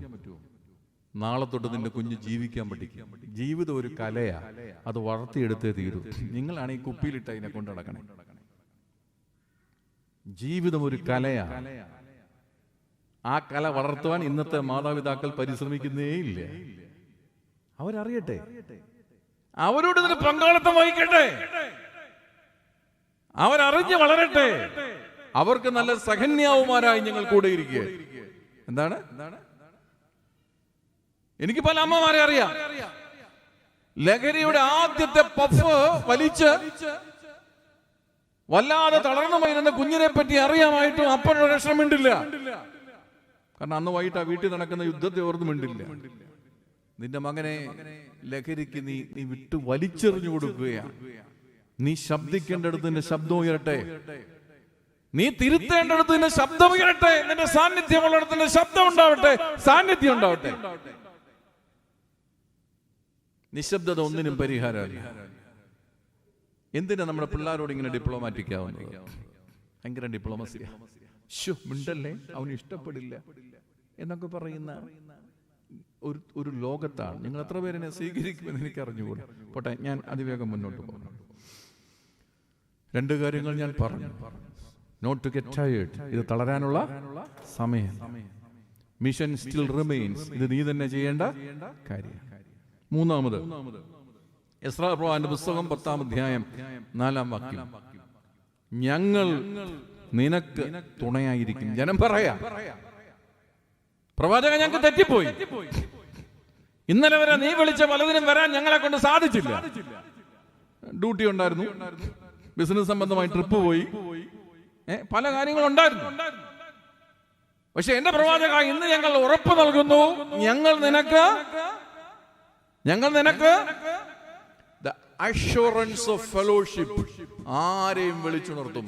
നാളെ തൊട്ട് നിന്റെ കുഞ്ഞ് ജീവിക്കാൻ പഠിക്കും. ജീവിതം ഒരു കലയാ, അത് വളർത്തിയെടുത്തേ തീരൂ. നിങ്ങളാണ് ഈ കുപ്പിയിലിട്ട് അതിനെ കൊണ്ട് നടക്കണേ. ജീവിതം ഒരു കലയാ, ആ കല വളർത്തുവാൻ ഇന്നത്തെ മാതാപിതാക്കൾ പരിശ്രമിക്കുന്നേ ഇല്ല. അവരറിയട്ടെ, അവരോട് ഇതിന് പങ്കാളിത്തം വഹിക്കട്ടെ, അവരറിഞ്ഞ് വളരട്ടെ. അവർക്ക് നല്ല സഹന്യാവുമാരായി ഞങ്ങൾ കൂടെ ഇരിക്കുക. എന്താണ്? എനിക്ക് പല അമ്മമാരെ അറിയാം, ലഹരിയുടെ ആദ്യത്തെ പഫ് വലിച്ച് വല്ലാതെ തളർന്നു പോയിരുന്ന കുഞ്ഞിനെ പറ്റി അറിയാമായിട്ടും അപ്പനൊരു രക്ഷ മിണ്ടില്ല. കാരണം അന്ന് വൈകിട്ട് ആ വീട്ടിൽ നടക്കുന്ന യുദ്ധത്തെ ഓർത്ത് മിണ്ടില്ല. നിന്റെ മകനെ ലഹരിക്ക് നീ വിട്ട് വലിച്ചെറിഞ്ഞു കൊടുക്കുകയാണ്. നീ ശബ്ദിക്കേണ്ടടുത്ത് നിന്റെ ശബ്ദം ഉയരട്ടെ, നീ തിരുത്തേണ്ടടുത്ത് നിന്റെ ശബ്ദം ഉയരട്ടെ, നിന്റെ സാന്നിധ്യമുള്ളിടത്ത് നിന്റെ ശബ്ദം ഉണ്ടാവട്ടെ, സാന്നിധ്യം ഉണ്ടാവട്ടെ. നിശബ്ദത ഒന്നിനും പരിഹാരമല്ല. എന്തിനാ നമ്മുടെ പിള്ളേരോട് ഇങ്ങനെ ഡിപ്ലോമാറ്റിക് ആവുന്നത്? ഭയങ്കര ഡിപ്ലോമസിയാ. മിണ്ടല്ലേ, അവന് ഇഷ്ടപ്പെടില്ല എന്നൊക്കെ പറയുന്ന ഒരു ലോകത്താണ്. നിങ്ങൾ എത്ര പേരെന്നെ സ്വീകരിക്കുമെന്ന് എനിക്ക് അറിഞ്ഞുകൂടാ. പോട്ടെ, ഞാൻ അതിവേഗം മുന്നോട്ട് പോകുന്നു. 2 കാര്യങ്ങൾ ഞാൻ പറഞ്ഞു. നോട്ട് ടു ഗെറ്റ് ടയേർഡ്, ഇത് തളരാനുള്ള സമയം. മിഷൻ സ്റ്റിൽ റിമെയിൻസ്, ഇത് നീ തന്നെ ചെയ്യേണ്ട കാര്യം. 3ാമത്, എസ്രാ പ്രവാചകന്റെ പുസ്തകം 10ാം അധ്യായം 4ാം വാക്യം, ഞങ്ങൾ നിനക്ക് തുണയായിരിക്കും. ജനം പറയാ, പ്രവാചകൻ ഞങ്ങൾക്ക് തെറ്റിപ്പോയി, ഇന്നലെ വരെ നീ വിളിച്ച പലതിനും വരാൻ ഞങ്ങളെ കൊണ്ട് സാധിച്ചില്ല. ഡ്യൂട്ടി ഉണ്ടായിരുന്നു, ബിസിനസ് സംബന്ധമായി ട്രിപ്പ് പോയി, പല കാര്യങ്ങളുണ്ടായിരുന്നു. പക്ഷെ എന്റെ പ്രവാചക, ഇന്ന് ഞങ്ങൾ ഉറപ്പ് നൽകുന്നു, ഞങ്ങൾ നിനക്ക് the assurance of fellowship, ആരെയും വിളിച്ചുണർത്തും.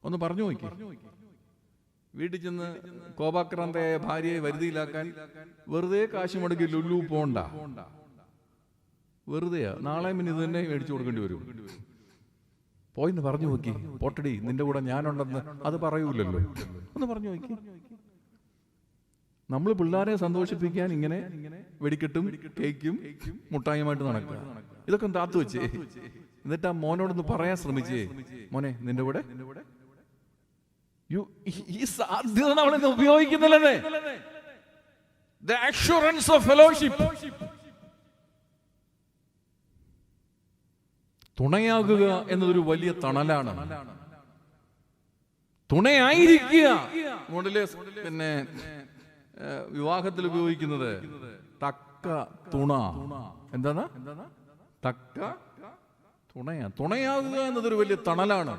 ഒന്ന് പറഞ്ഞു നോക്കി. വീട്ടിൽ ചെന്ന് കോപാക്രാന്തയായ ഭാര്യയെ വരുതിയിലാക്കാൻ വെറുതെ കാശ് മുടക്കി ലുല്ലു പോണ്ട. വെറുതെയാ, നാളെ പിന്നെ ഇത് തന്നെ മേടിച്ചു കൊടുക്കേണ്ടി വരും. പോയിന്ന് പറഞ്ഞു നോക്കി, പോട്ടടി നിന്റെ കൂടെ ഞാനുണ്ടെന്ന് അത് പറയൂലല്ലോ. ഒന്ന് പറഞ്ഞു നോക്കി. നമ്മൾ പിള്ളേരെ സന്തോഷിപ്പിക്കാൻ ഇങ്ങനെ വെടിക്കെട്ടും കേക്കും മുട്ടായുമായിട്ട് നടക്കുക. ഇതൊക്കെ താത്തു വെച്ചേ, എന്നിട്ട് ആ മോനോടൊന്ന് പറയാൻ ശ്രമിച്ചേ, മോനെ നിന്റെ കൂടെ ഈ സാധ്യത നമ്മളിന്ന് ഉപയോഗിക്കുന്നില്ലേ? The assurance of fellowship. തുണയാകുക എന്നതൊരു വലിയ തണലാണ്. തുണയായിരിക്കുക. പിന്നെ വിവാഹത്തിൽ ഉപയോഗിക്കുന്നത് തക്ക തുണ. എന്താണ്? തക്ക തുണയാകുക എന്നതൊരു വലിയ തണലാണ്.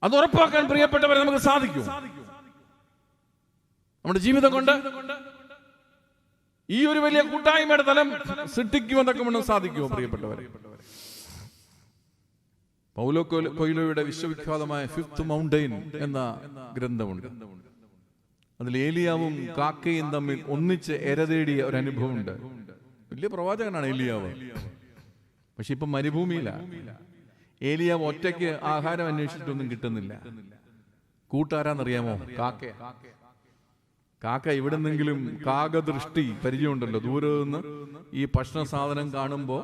അത് ഉറപ്പാക്കാൻ പ്രിയപ്പെട്ടവരെ നമുക്ക് സാധിക്കും. നമ്മുടെ ജീവിതം കൊണ്ട് ഈ ഒരു വലിയ കൂട്ടായ്മയുടെ തലം സൃഷ്ടിക്കുമെന്നൊക്കെ നമുക്ക് സാധിക്കുമോ പ്രിയപ്പെട്ടവരെ? പൗലോ കൊയ്ലോയുടെ വിശ്വവിഖ്യാതമായ ഫിഫ്ത്ത് മൗണ്ടെയിൻ എന്ന ഗ്രന്ഥമുണ്ട്. അതിൽ ഏലിയാവും കാക്കയും തമ്മിൽ ഒന്നിച്ച് എരതേടിയ ഒരു അനുഭവമുണ്ട്. വലിയ പ്രവാചകനാണ് ഏലിയാവ്. പക്ഷെ ഇപ്പൊ മരുഭൂമിയിലാണ്. ഏലിയാവ് ഒറ്റയ്ക്ക് ആഹാരം അന്വേഷിച്ചിട്ടൊന്നും കിട്ടുന്നില്ല. കൂട്ടാരാന്നറിയാമോ? കാക്ക എവിടെന്നെങ്കിലും കാകദൃഷ്ടി പരിചയമുണ്ടല്ലോ. ദൂരെ നിന്ന് ഈ ഭക്ഷണ സാധനം കാണുമ്പോൾ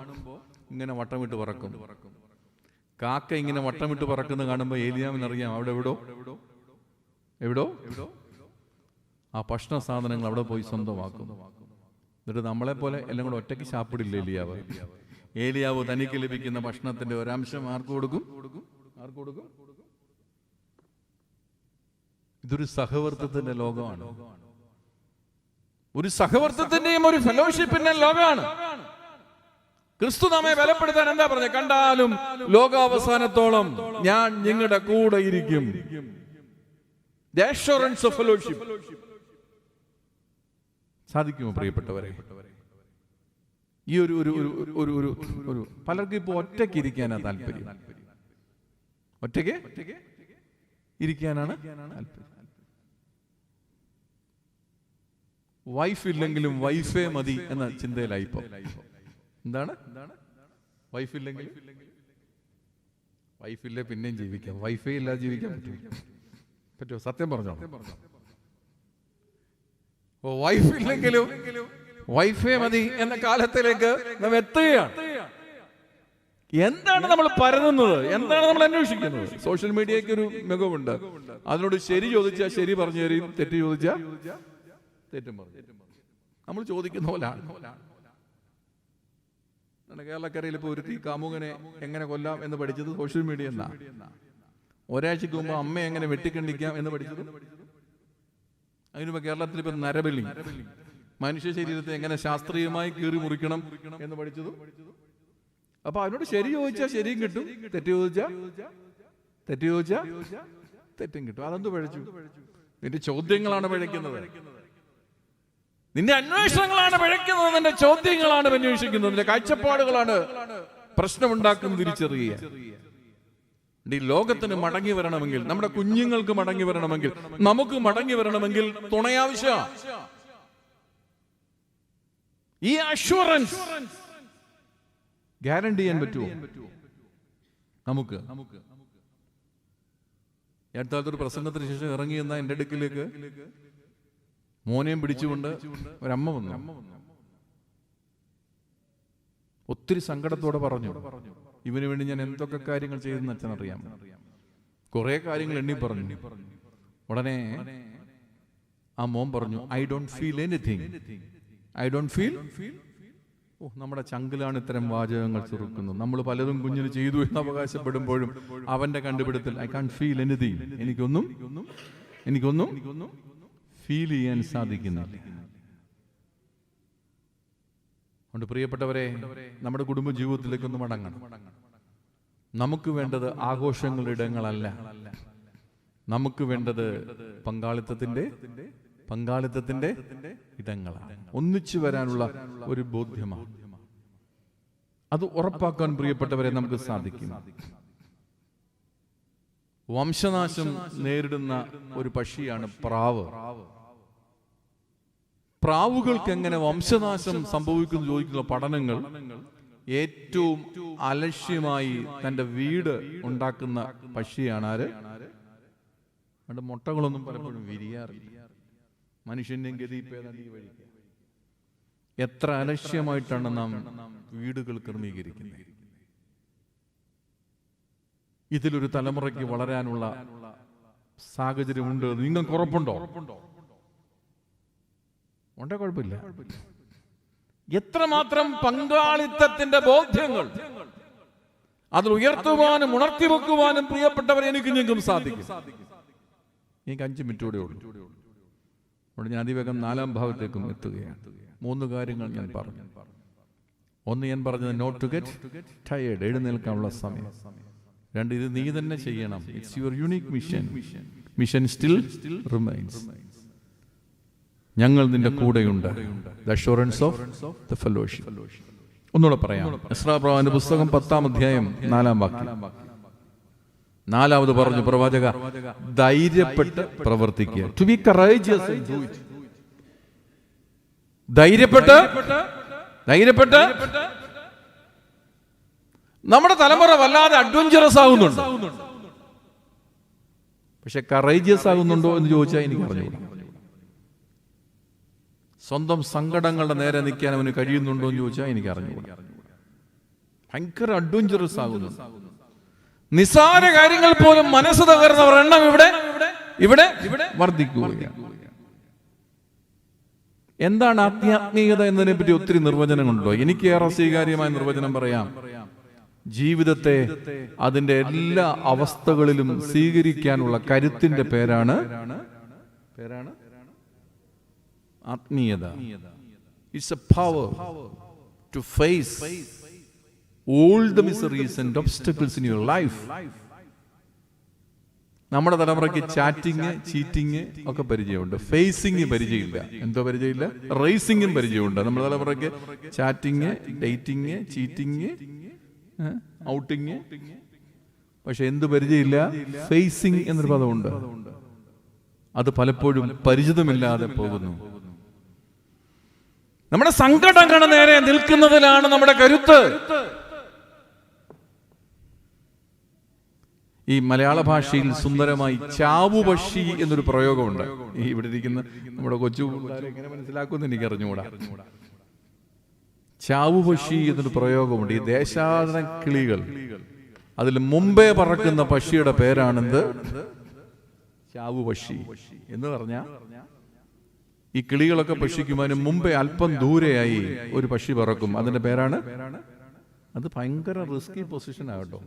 ഇങ്ങനെ വട്ടമിട്ട് പറക്കും. കാക്ക ഇങ്ങനെ വട്ടമിട്ട് പറക്കുന്നത് കാണുമ്പോൾ ഏലിയാവിനറിയാം അവിടെ എവിടോ ആ ഭക്ഷണ സാധനങ്ങൾ അവിടെ പോയി സ്വന്തമാക്കും. എന്നിട്ട് നമ്മളെ പോലെ എല്ലാം കൂടെ ഒറ്റയ്ക്ക് ശാപ്പിടില്ല ഏലിയാവ്. ഏലിയാവ് തനിക്ക് ലഭിക്കുന്ന ഭക്ഷണത്തിന്റെ ഒരംശം ആർക്ക് കൊടുക്കും? ഇതൊരു സഹവർത്തത്തിന്റെ ലോകമാണ്. ഒരു സഹവർത്തത്തിന്റെയും ഒരു ഫെലോഷിപ്പിന്റെ ലോകമാണ്. ക്രിസ്തു നമ്മെ ബലപ്പെടുത്താൻ എന്താ പറഞ്ഞത്? കണ്ടാലും ലോകാവസാനത്തോളം ഞാൻ നിങ്ങളുടെ കൂടെ ഇരിക്കും. The assurance of fellowship. സാധിക്കുമോ പ്രിയപ്പെട്ടവരെ? ഈ ഒരു പലർക്കും ഇപ്പൊ ഒറ്റയ്ക്ക് ഇരിക്കാനാണ് താല്പര്യം. ഒറ്റയ്ക്ക് ഇരിക്കാനാണ് താല്പര്യം. വൈഫ് ഇല്ലെങ്കിലും വൈഫേ മതി എന്ന ചിന്തയിലായി ഇപ്പൊ. എന്താണ്? വൈഫ് ഇല്ലെങ്കിൽ വൈഫില്ലേ പിന്നെയും ജീവിക്കാം. വൈഫേ ഇല്ലാതെ ജീവിക്കാൻ പറ്റുമോ? സത്യം പറഞ്ഞോ? വൈഫ് ഇല്ലെങ്കിലും വൈഫേ മതി എന്ന കാലത്തിലേക്ക് നാം എത്തുകയാണ്. എന്താണ് നമ്മൾ പരതുന്നത്? എന്താണ് നമ്മൾ അന്വേഷിക്കുന്നത്? സോഷ്യൽ മീഡിയയ്ക്ക് ഒരു മികവുണ്ട്. അതിനോട് ശരി ചോദിച്ചാൽ ശരി പറഞ്ഞു തരും, തെറ്റ് ചോദിച്ചാൽ തെറ്റും പറഞ്ഞു. നമ്മൾ ചോദിക്കുന്ന പോലാണ്. കേരളക്കരയിൽ ഇപ്പോൾ ഒരുത്തി കാമുകനെ എങ്ങനെ കൊല്ലാം എന്ന് പഠിച്ചത് സോഷ്യൽ മീഡിയ എന്നാ. ഒരാഴ്ചക്ക് മുമ്പ് അമ്മയെ എങ്ങനെ വെട്ടിക്കണ്ടിക്കാം എന്ന് പഠിച്ചത്. അതിനുമ്പോ കേരളത്തിൽ ഇപ്പൊ നരബലി, മനുഷ്യ ശരീരത്തെ എങ്ങനെ ശാസ്ത്രീയമായി കീറി മുറിക്കണം എന്ന് പഠിച്ചതും. അപ്പൊ അതിനോട് ശരി ചോദിച്ചാൽ ശരിയും കിട്ടും, തെറ്റ് ചോദിച്ചാൽ തെറ്റും കിട്ടും. അതെന്ത് പഴച്ചു? നിന്റെ ചോദ്യങ്ങളാണ് പഴയ്ക്കുന്നത്. നിന്റെ അന്വേഷണങ്ങളാണ് പഴയ്ക്കുന്നത്. നിന്റെ ചോദ്യങ്ങളാണ് അന്വേഷിക്കുന്നത്. നിന്റെ കാഴ്ചപ്പാടുകളാണ് പ്രശ്നമുണ്ടാക്കുന്നത്. തിരിച്ചറിയുക. ഈ ലോകത്തിന് മടങ്ങി വരണമെങ്കിൽ, നമ്മുടെ കുഞ്ഞുങ്ങൾക്ക് മടങ്ങി വരണമെങ്കിൽ, നമുക്ക് മടങ്ങി വരണമെങ്കിൽ തുണയാവശ്യ. ഈ അഷ്വറൻസ് ഗ്യാരണ്ടി ചെയ്യാൻ പറ്റുമോ നമുക്ക്? അടുത്തൊരു പ്രസംഗത്തിന് ശേഷം ഇറങ്ങി എന്ന എന്റെ അടുക്കിലേക്ക് മോനെയും പിടിച്ചുകൊണ്ട് ഒരമ്മ വന്നു. ഒത്തിരി സങ്കടത്തോടെ പറഞ്ഞു, ഇവന് വേണ്ടി ഞാൻ എന്തൊക്കെ കാര്യങ്ങൾ ചെയ്തെന്ന് അച്ഛനറിയാം. കുറെ കാര്യങ്ങൾ എണ്ണി പറഞ്ഞു. ഉടനെ ആ മോൻ പറഞ്ഞു, I don't feel anything. I don't feel. നമ്മുടെ ചങ്കിലാണ് ഇത്തരം വാചകങ്ങൾ ചെറുക്കുന്നത്. നമ്മൾ പലതും കുഞ്ഞിന് ചെയ്തു എന്ന് അവകാശപ്പെടുമ്പോഴും അവന്റെ കണ്ടുപിടുത്തൽ ഐ കാൺ ഫീൽ എനിത്തിങ്. എനിക്കൊന്നും ഫീൽ ചെയ്യാൻ സാധിക്കുന്നില്ല. അതുകൊണ്ട് പ്രിയപ്പെട്ടവരെ, നമ്മുടെ കുടുംബ ജീവിതത്തിലേക്ക് ഒന്ന് മടങ്ങണം. നമുക്ക് വേണ്ടത് ആഘോഷങ്ങളുടെ ഇടങ്ങളല്ല. നമുക്ക് വേണ്ടത് പങ്കാളിത്തത്തിന്റെ ഇടങ്ങളാണ്. ഒന്നിച്ചു വരാനുള്ള ഒരു ബോധ്യമാണ്. അത് ഉറപ്പാക്കാൻ പ്രിയപ്പെട്ടവരെ നമുക്ക് സാധിക്കും. വംശനാശം നേരിടുന്ന ഒരു പക്ഷിയാണ് പ്രാവ്. പ്രാവുകൾക്ക് എങ്ങനെ വംശനാശം സംഭവിക്കുന്നു ചോദിക്കുന്ന പഠനങ്ങൾ ഏറ്റവും അലക്ഷ്യമായി തന്റെ വീട് ഉണ്ടാക്കുന്ന പക്ഷിയാണ് ആര്? അതുകൊണ്ട് മുട്ടകളൊന്നും പലപ്പോഴും വിരിയാറില്ല. മനുഷ്യന്റെയും ഗതി ഈ വഴി. എത്ര അലക്ഷ്യമായിട്ടാണ് നാം വീടുകൾ ക്രമീകരിക്കുന്നത്. ഇതിലൊരു തലമുറയ്ക്ക് വളരാനുള്ള സാഹചര്യമുണ്ട്. നിങ്ങൾക്ക് ഉറപ്പുണ്ടോ? ഉണ്ടേ കുഴപ്പമില്ല. എത്രമാത്രം പങ്കാളിത്തത്തിന്റെ ബോധ്യങ്ങൾ അതിൽ ഉയർത്തുവാനും ഉണർത്തി വെക്കുവാനും പ്രിയപ്പെട്ടവരെ എനിക്ക് നിങ്ങൾക്കും സാധിക്കും. എനിക്ക് 5 മിനിറ്റ് കൂടെ ഉള്ളൂ. അവിടെ ഞാൻ അതിവേഗം 4-ാം ഭാഗത്തേക്കും എത്തുകയാണ്. 3 കാര്യങ്ങൾ ഞാൻ പറഞ്ഞു. ഒന്ന്, ഞാൻ പറഞ്ഞത് നോട്ട് ടു ഗെറ്റ് ടയേർഡ്, എഴുന്നേൽക്കാനുള്ള സമയം. 2, ഇത് നീ തന്നെ ചെയ്യണം. It's your unique mission. Mission still remains. ഞങ്ങൾ നിന്റെ കൂടെയുണ്ട്. The assurance of the fellowship. ഒന്നുകൂടെ പറയാം. എസ്രാ പ്രവാചകന്റെ പുസ്തകം 10-ാം അധ്യായം 4-ാം വാക്യം. 4-ാമത് പറഞ്ഞു പ്രവാചക, ധൈര്യപ്പെട്ട് പ്രവർത്തിക്കുക. To be courageous and do it. ധൈര്യപ്പെട്ട്. നമ്മുടെ തലമുറ വല്ലാതെ അഡ്വഞ്ചറസ് ആകുന്നുണ്ട്. പക്ഷെ കറേജിയസ് ആകുന്നുണ്ടോ എന്ന് ചോദിച്ചാൽ എനിക്ക് അറിഞ്ഞുകൂടാ. സ്വന്തം സങ്കടങ്ങളുടെ നേരെ നിൽക്കാൻ അവന് കഴിയുന്നുണ്ടോ എന്ന് ചോദിച്ചാൽ എനിക്ക് അറിഞ്ഞുകൂടാ. ഭയങ്കര അഡ്വഞ്ചറസ് ആകുന്നു. നിസ്സാര കാര്യങ്ങൾ പോലും മനസ്സ് തകർന്നവർ എണ്ണം ഇവിടെ വർദ്ധിക്കുകയാണ്. എന്താണ് ആധ്യാത്മികത എന്നതിനെ പറ്റി ഒത്തിരി നിർവചനങ്ങളുണ്ടോ? എനിക്ക് ഏറെ സ്വീകാര്യമായ നിർവചനം പറയാം. ജീവിതത്തെ അതിന്റെ എല്ലാ അവസ്ഥകളിലും സ്വീകരിക്കാനുള്ള കരുത്തിന്റെ പേരാണ് ആത്മീയത. It's a power to face all the miseries and obstacles in your life. നമ്മുടെ തലമുറയ്ക്ക് ചാറ്റിങ്, ചീറ്റിങ് ഒക്കെ പരിചയമുണ്ട്. ഫേസിങ് പരിചയമില്ല. എന്തോ പരിചയമില്ല? റേസിംഗും പരിചയമുണ്ട്. നമ്മുടെ തലമുറയ്ക്ക് ചാറ്റിങ്, ഡേറ്റിങ്, ചീറ്റിങ്, ഔട്ടിങ്. പക്ഷെ എന്ത് പരിചയമില്ല? ഫേസിങ് എന്നൊരു പദമുണ്ട്. അത് പലപ്പോഴും പരിചിതമില്ലാതെ പോകുന്നു. നമ്മുടെ സങ്കടങ്ങൾ നേരെ നിൽക്കുന്നതിലാണ് നമ്മുടെ കരുത്ത്. ഈ മലയാള ഭാഷയിൽ സുന്ദരമായി ചാവുപക്ഷി എന്നൊരു പ്രയോഗമുണ്ട്. ഈ ഇവിടെ ഇരിക്കുന്ന നമ്മുടെ കൊച്ചു എങ്ങനെ മനസ്സിലാക്കുമെന്ന് എനിക്ക് അറിഞ്ഞുകൂടാ. ചാവുപക്ഷി എന്നൊരു പ്രയോഗമുണ്ട്. ഈ ദേശാടന കിളികൾ, അതിൽ മുമ്പേ പറക്കുന്ന പക്ഷിയുടെ പേരാണെന്ത്? ചാവുപക്ഷി എന്ന് പറഞ്ഞാൽ ഈ കിളികളൊക്കെ പക്ഷിക്കുമ്പോൾ മുമ്പേ അല്പം ദൂരെയായി ഒരു പക്ഷി പറക്കും. അതിന്റെ പേരാണ്, അത് ഭയങ്കര റിസ്കി പൊസിഷൻ ആകട്ടോ.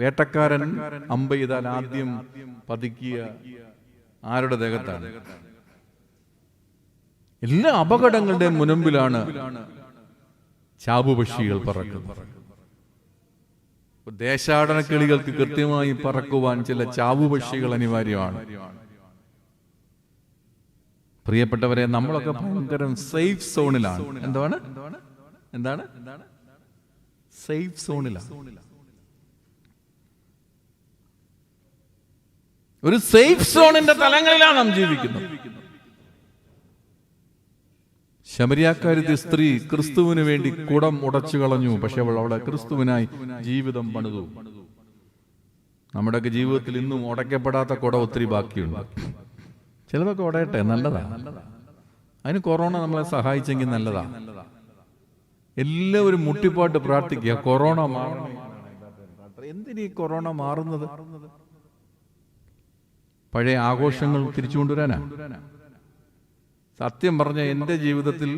വേട്ടക്കാരൻ അമ്പ ചെയ്താൽ ആദ്യം പതിക്കുക ആരുടെ ദേഹത്താണ്? എല്ലാ അപകടങ്ങളുടെയും മുൻപിലാണ് ചാവുപക്ഷികൾ പറക്കുന്നത്. ദേശാടന കിളികൾക്ക് കൃത്യമായി പറക്കുവാൻ ചില ചാവുപക്ഷികൾ അനിവാര്യമാണ്. പ്രിയപ്പെട്ടവരെ, നമ്മളൊക്കെ ഭയങ്കര സേഫ് സോണിലാണ്. എന്താണ് സേഫ് സോണിലാണ്. ഒരു സേഫ് സോണിന്റെ തലങ്ങളിലാണ് നാം ജീവിക്കുന്നത്. ശമരിയാക്കാരി സ്ത്രീ ക്രിസ്തുവിന് വേണ്ടി കുടം ഉടച്ചു കളഞ്ഞു. പക്ഷെ അവൾ അവിടെ ക്രിസ്തുവിനായി ജീവിതം പണിതു. നമ്മുടെയൊക്കെ ജീവിതത്തിൽ ഇന്നും ഉടയ്ക്കപ്പെടാത്ത കുടം ഒത്തിരി ബാക്കിയുണ്ട്. ചിലതൊക്കെ ഉടയട്ടെ, നല്ലതാ. അതിന് കൊറോണ നമ്മളെ സഹായിച്ചെങ്കിൽ നല്ലതാ. എല്ലാവരും മുട്ടിപ്പാട്ട് പ്രാർത്ഥിക്കുക, കൊറോണ മാറണം. എന്തിനീ കൊറോണ മാറുന്നത്? പഴയ ആഘോഷങ്ങൾ തിരിച്ചു കൊണ്ടുവരാനാ. സത്യം പറഞ്ഞ എൻ്റെ ജീവിതത്തിൽ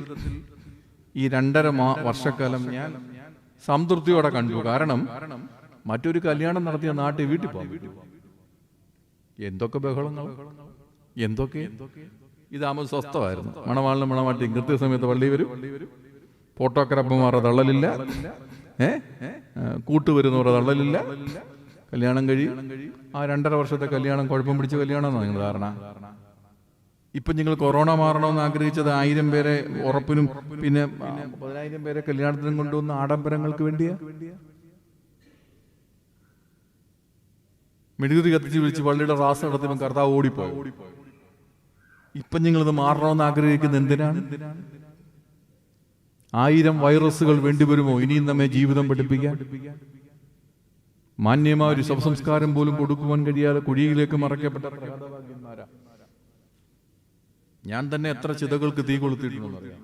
ഈ 2.5 വർഷക്കാലം ഞാൻ സംതൃപ്തിയോടെ കണ്ടു. കാരണം മറ്റൊരു കല്യാണം നടത്തിയ നാട്ടിൽ വീട്ടിൽ പോകാം. എന്തൊക്കെ ബഹളങ്ങൾ, എന്തൊക്കെ. ഇതാകുമ്പോൾ സ്വസ്ഥമായിരുന്നു. മണവാളിനും മണവാട്ടിയും കൃത്യസമയത്ത് പള്ളി വരും. ഫോട്ടോഗ്രാഫർമാരുടെ തള്ളലില്ല, കൂട്ടുവരുന്നവരുടെ തള്ളലില്ല. കല്യാണം കഴിയും. ആ 2.5 വർഷത്തെ കല്യാണം കുഴപ്പം പിടിച്ച കല്യാണമെന്നാണ് നിങ്ങൾ ധാരണ. ഇപ്പൊ നിങ്ങൾ കൊറോണ മാറണമെന്ന് ആഗ്രഹിച്ചത് 1000 പേരെ ഉറപ്പിനും പിന്നെ 10,000 പേരെ കല്യാണത്തിനും കൊണ്ടുവന്ന ആഡംബരങ്ങൾക്ക് വേണ്ടിയാ. മെഴുകുതിരി കത്തിച്ച് വിളിച്ച് പള്ളിയുടെ റാസ് നടത്തിയപ്പോൾ കർത്താവ് ഓടിപ്പോയി. ഇപ്പൊ നിങ്ങളിത് മാറണമെന്ന് ആഗ്രഹിക്കുന്നത് എന്തിനാണ്? 1000 വൈറസുകൾ വേണ്ടിവരുമോ ഇനിയും നമ്മെ ജീവിതം പഠിപ്പിക്കാൻ? മാന്യമായ ഒരു ശവസംസ്കാരം പോലും കൊടുക്കുവാൻ കഴിയാതെ കുഴിയിലേക്ക് മറക്കപ്പെട്ട പ്രഹതഭാഗ്യന്മാരാ. ഞാൻ തന്നെ എത്ര ചിതകൾക്ക് തീ കൊളുത്തിയിട്ടുണ്ടെന്ന് അറിയാം.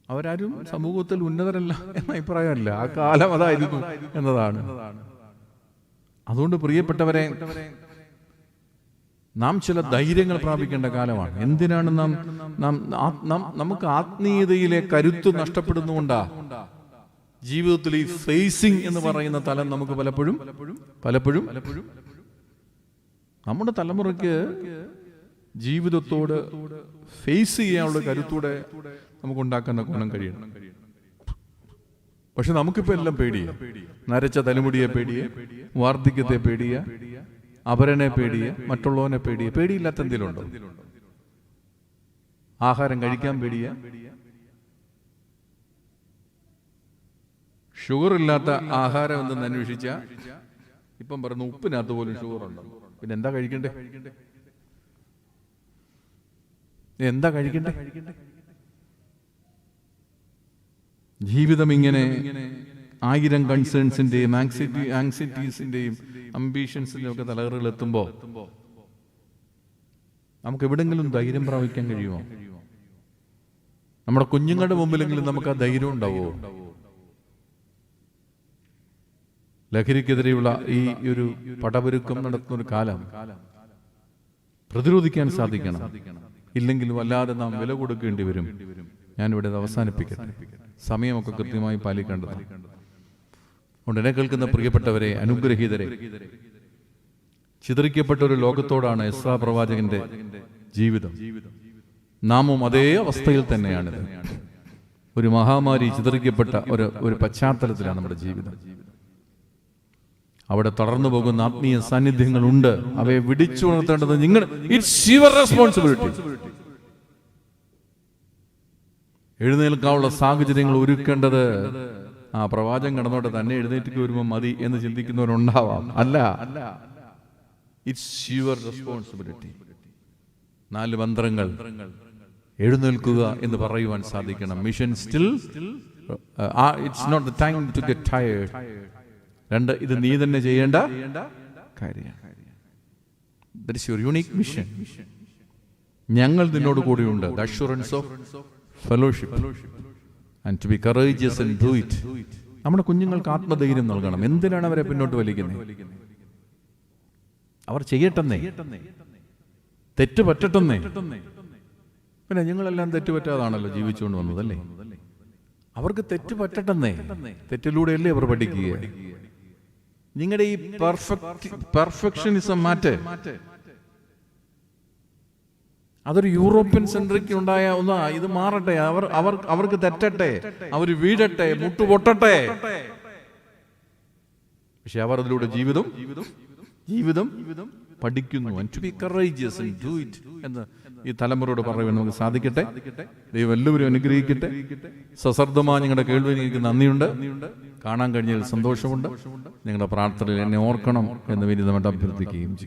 അവരാരും സമൂഹത്തിൽ ഉന്നതരല്ല എന്ന അഭിപ്രായമല്ല. ആ കാലം അതായിരുന്നു എന്നതാണ്. അതുകൊണ്ട് പ്രിയപ്പെട്ടവരെ, നാം ചില ധൈര്യങ്ങൾ പ്രാപിക്കേണ്ട കാലമാണ്. എന്തിനാണ് നമുക്ക് ആത്മീയതയിലെ കരുത്ത് നഷ്ടപ്പെടുന്നുകൊണ്ടാ ജീവിതത്തിൽ ഈ ഫേസിങ് എന്ന് പറയുന്ന തലം നമുക്ക് പലപ്പോഴും നമ്മുടെ തലമുറയ്ക്ക് ജീവിതത്തോട് ഫേസ് ചെയ്യാനുള്ള കരുത്തൂടെ നമുക്ക് ഉണ്ടാക്കാൻ ഗുണം കഴിയണം. പക്ഷെ നമുക്കിപ്പോ എല്ലാം പേടിയ, നരച്ച തലമുടിയെ പേടിയ, വാർദ്ധക്യത്തെ പേടിയ, അപരനെ പേടിയ, മറ്റുള്ളവനെ പേടിയ. പേടിയില്ലാത്ത എന്തെങ്കിലും ഉണ്ടോ? ആഹാരം കഴിക്കാൻ പേടിയ, ഷുഗർ ഇല്ലാത്ത ആഹാരം എന്തെന്ന് അന്വേഷിച്ച ഇപ്പം പറയുന്നു ഉപ്പിനകത്ത് പോലും ഷുഗർ ഉണ്ടോ. പിന്നെ എന്താ കഴിക്കണ്ടേ? ജീവിതം ഇങ്ങനെ 1000 കൺസേൺസിന്റെയും ആങ്സൈറ്റീസിന്റെയും അംബീഷൻസിന്റെയും ഒക്കെ തലകറുകൾ എത്തുമ്പോൾ നമുക്ക് എവിടെങ്കിലും ധൈര്യം പ്രാപിക്കാൻ കഴിയുമോ? നമ്മുടെ കുഞ്ഞുങ്ങളുടെ മുമ്പിലെങ്കിലും നമുക്ക് ആ ധൈര്യം ഉണ്ടാവുമോ? ലഹരിക്കെതിരെയുള്ള ഈ ഒരു പടപൊരുക്കം നടത്തുന്ന ഒരു കാലം പ്രതിരോധിക്കാൻ സാധിക്കണം. ഇല്ലെങ്കിൽ വല്ലാതെ നാം വില കൊടുക്കേണ്ടി വരും. ഞാനിവിടെ അവസാനിപ്പിക്കട്ടെ. സമയമൊക്കെ കൃത്യമായി പാലിക്കേണ്ടതാണ്. അതുകൊണ്ട് എന്നെ കേൾക്കുന്ന പ്രിയപ്പെട്ടവരെ, അനുഗ്രഹീതരെ, ചിതറിക്കപ്പെട്ട ഒരു ലോകത്തോടാണ് എസ്രാ പ്രവാചകന്റെ ജീവിതം. നാമും അതേ അവസ്ഥയിൽ തന്നെയാണിത്. ഒരു മഹാമാരി ചിതറിക്കപ്പെട്ട ഒരു പശ്ചാത്തലത്തിലാണ് നമ്മുടെ ജീവിതം. അവിടെ തളർന്നു പോകുന്ന ആത്മീയ സാന്നിധ്യങ്ങളുണ്ട്. അവയെ വിടിച്ചുണർത്തേണ്ടത് ഇറ്റ്സ് യുവർ റെസ്പോൺസിബിലിറ്റി. എഴുന്നേൽക്കാനുള്ള സാഹചര്യങ്ങൾ ഒരുക്കേണ്ടത് ആ പ്രവാചകൻ കടന്നോട്ടെ, തന്നെ എഴുന്നേറ്റ് വരുമ്പോൾ മതി എന്ന് ചിന്തിക്കുന്നവരുണ്ടാവാം. അല്ല, ഇറ്റ്സ് യുവർ റെസ്പോൺസിബിലിറ്റി. 4 മന്ത്രങ്ങൾ എഴുന്നേൽക്കുക എന്ന് പറയുവാൻ സാധിക്കണം. Mission still, it's not the time to get tired. 2, ഇത് നീ തന്നെ ചെയ്യേണ്ട കാര്യമാണ്. That is your unique mission. ഞങ്ങൾ നിന്നോട് കൂടിയുണ്ട്. The assurance of fellowship and to be courageous and do it. നമ്മുടെ കുഞ്ഞുങ്ങൾക്ക് ആത്മധൈര്യം നൽകണം. എന്തിനാണ് അവരെ പിന്നോട്ട് വലിക്കുന്നത്? അവർ ചെയ്യട്ടെന്നേ, തെറ്റ് പറ്റട്ടെന്നേ. പിന്നെ ഞങ്ങളെല്ലാം തെറ്റുപറ്റാതാണല്ലോ ജീവിച്ചുകൊണ്ട് വന്നതല്ലേ. അവർക്ക് തെറ്റ് പറ്റട്ടെന്നേ. തെറ്റിലൂടെയല്ലേ അവർ പഠിക്കുക. നിങ്ങളുടെ ഈ പെർഫെക്ഷനിസം മാറ്റ്. അതൊരു യൂറോപ്യൻ സെൻട്രിക്ക് ഉണ്ടായ ഒന്നാ. ഇത് മാറട്ടെ. അവർക്ക് തെറ്റട്ടെ, അവർ വീഴട്ടെ, മുട്ടുപൊട്ടട്ടെ. പക്ഷെ അവർ അതിലൂടെ ജീവിതം പഠിക്കുന്നു. And to be courageous and do it എന്ന് ഈ തലമുറയോട് പറയുവാൻ നമുക്ക് സാധിക്കട്ടെ. ദൈവം എല്ലാവരും അനുഗ്രഹിക്കട്ടെ. സശ്രദ്ധമായി നിങ്ങളുടെ കേൾവിയിൽ എനിക്ക് നന്ദിയുണ്ട്. കാണാൻ കഴിഞ്ഞതിൽ സന്തോഷമുണ്ട്. നിങ്ങളുടെ പ്രാർത്ഥനയിൽ എന്നെ ഓർക്കണം എന്ന് വിനീതമായിട്ട് അഭ്യർത്ഥിക്കുകയും ചെയ്യും.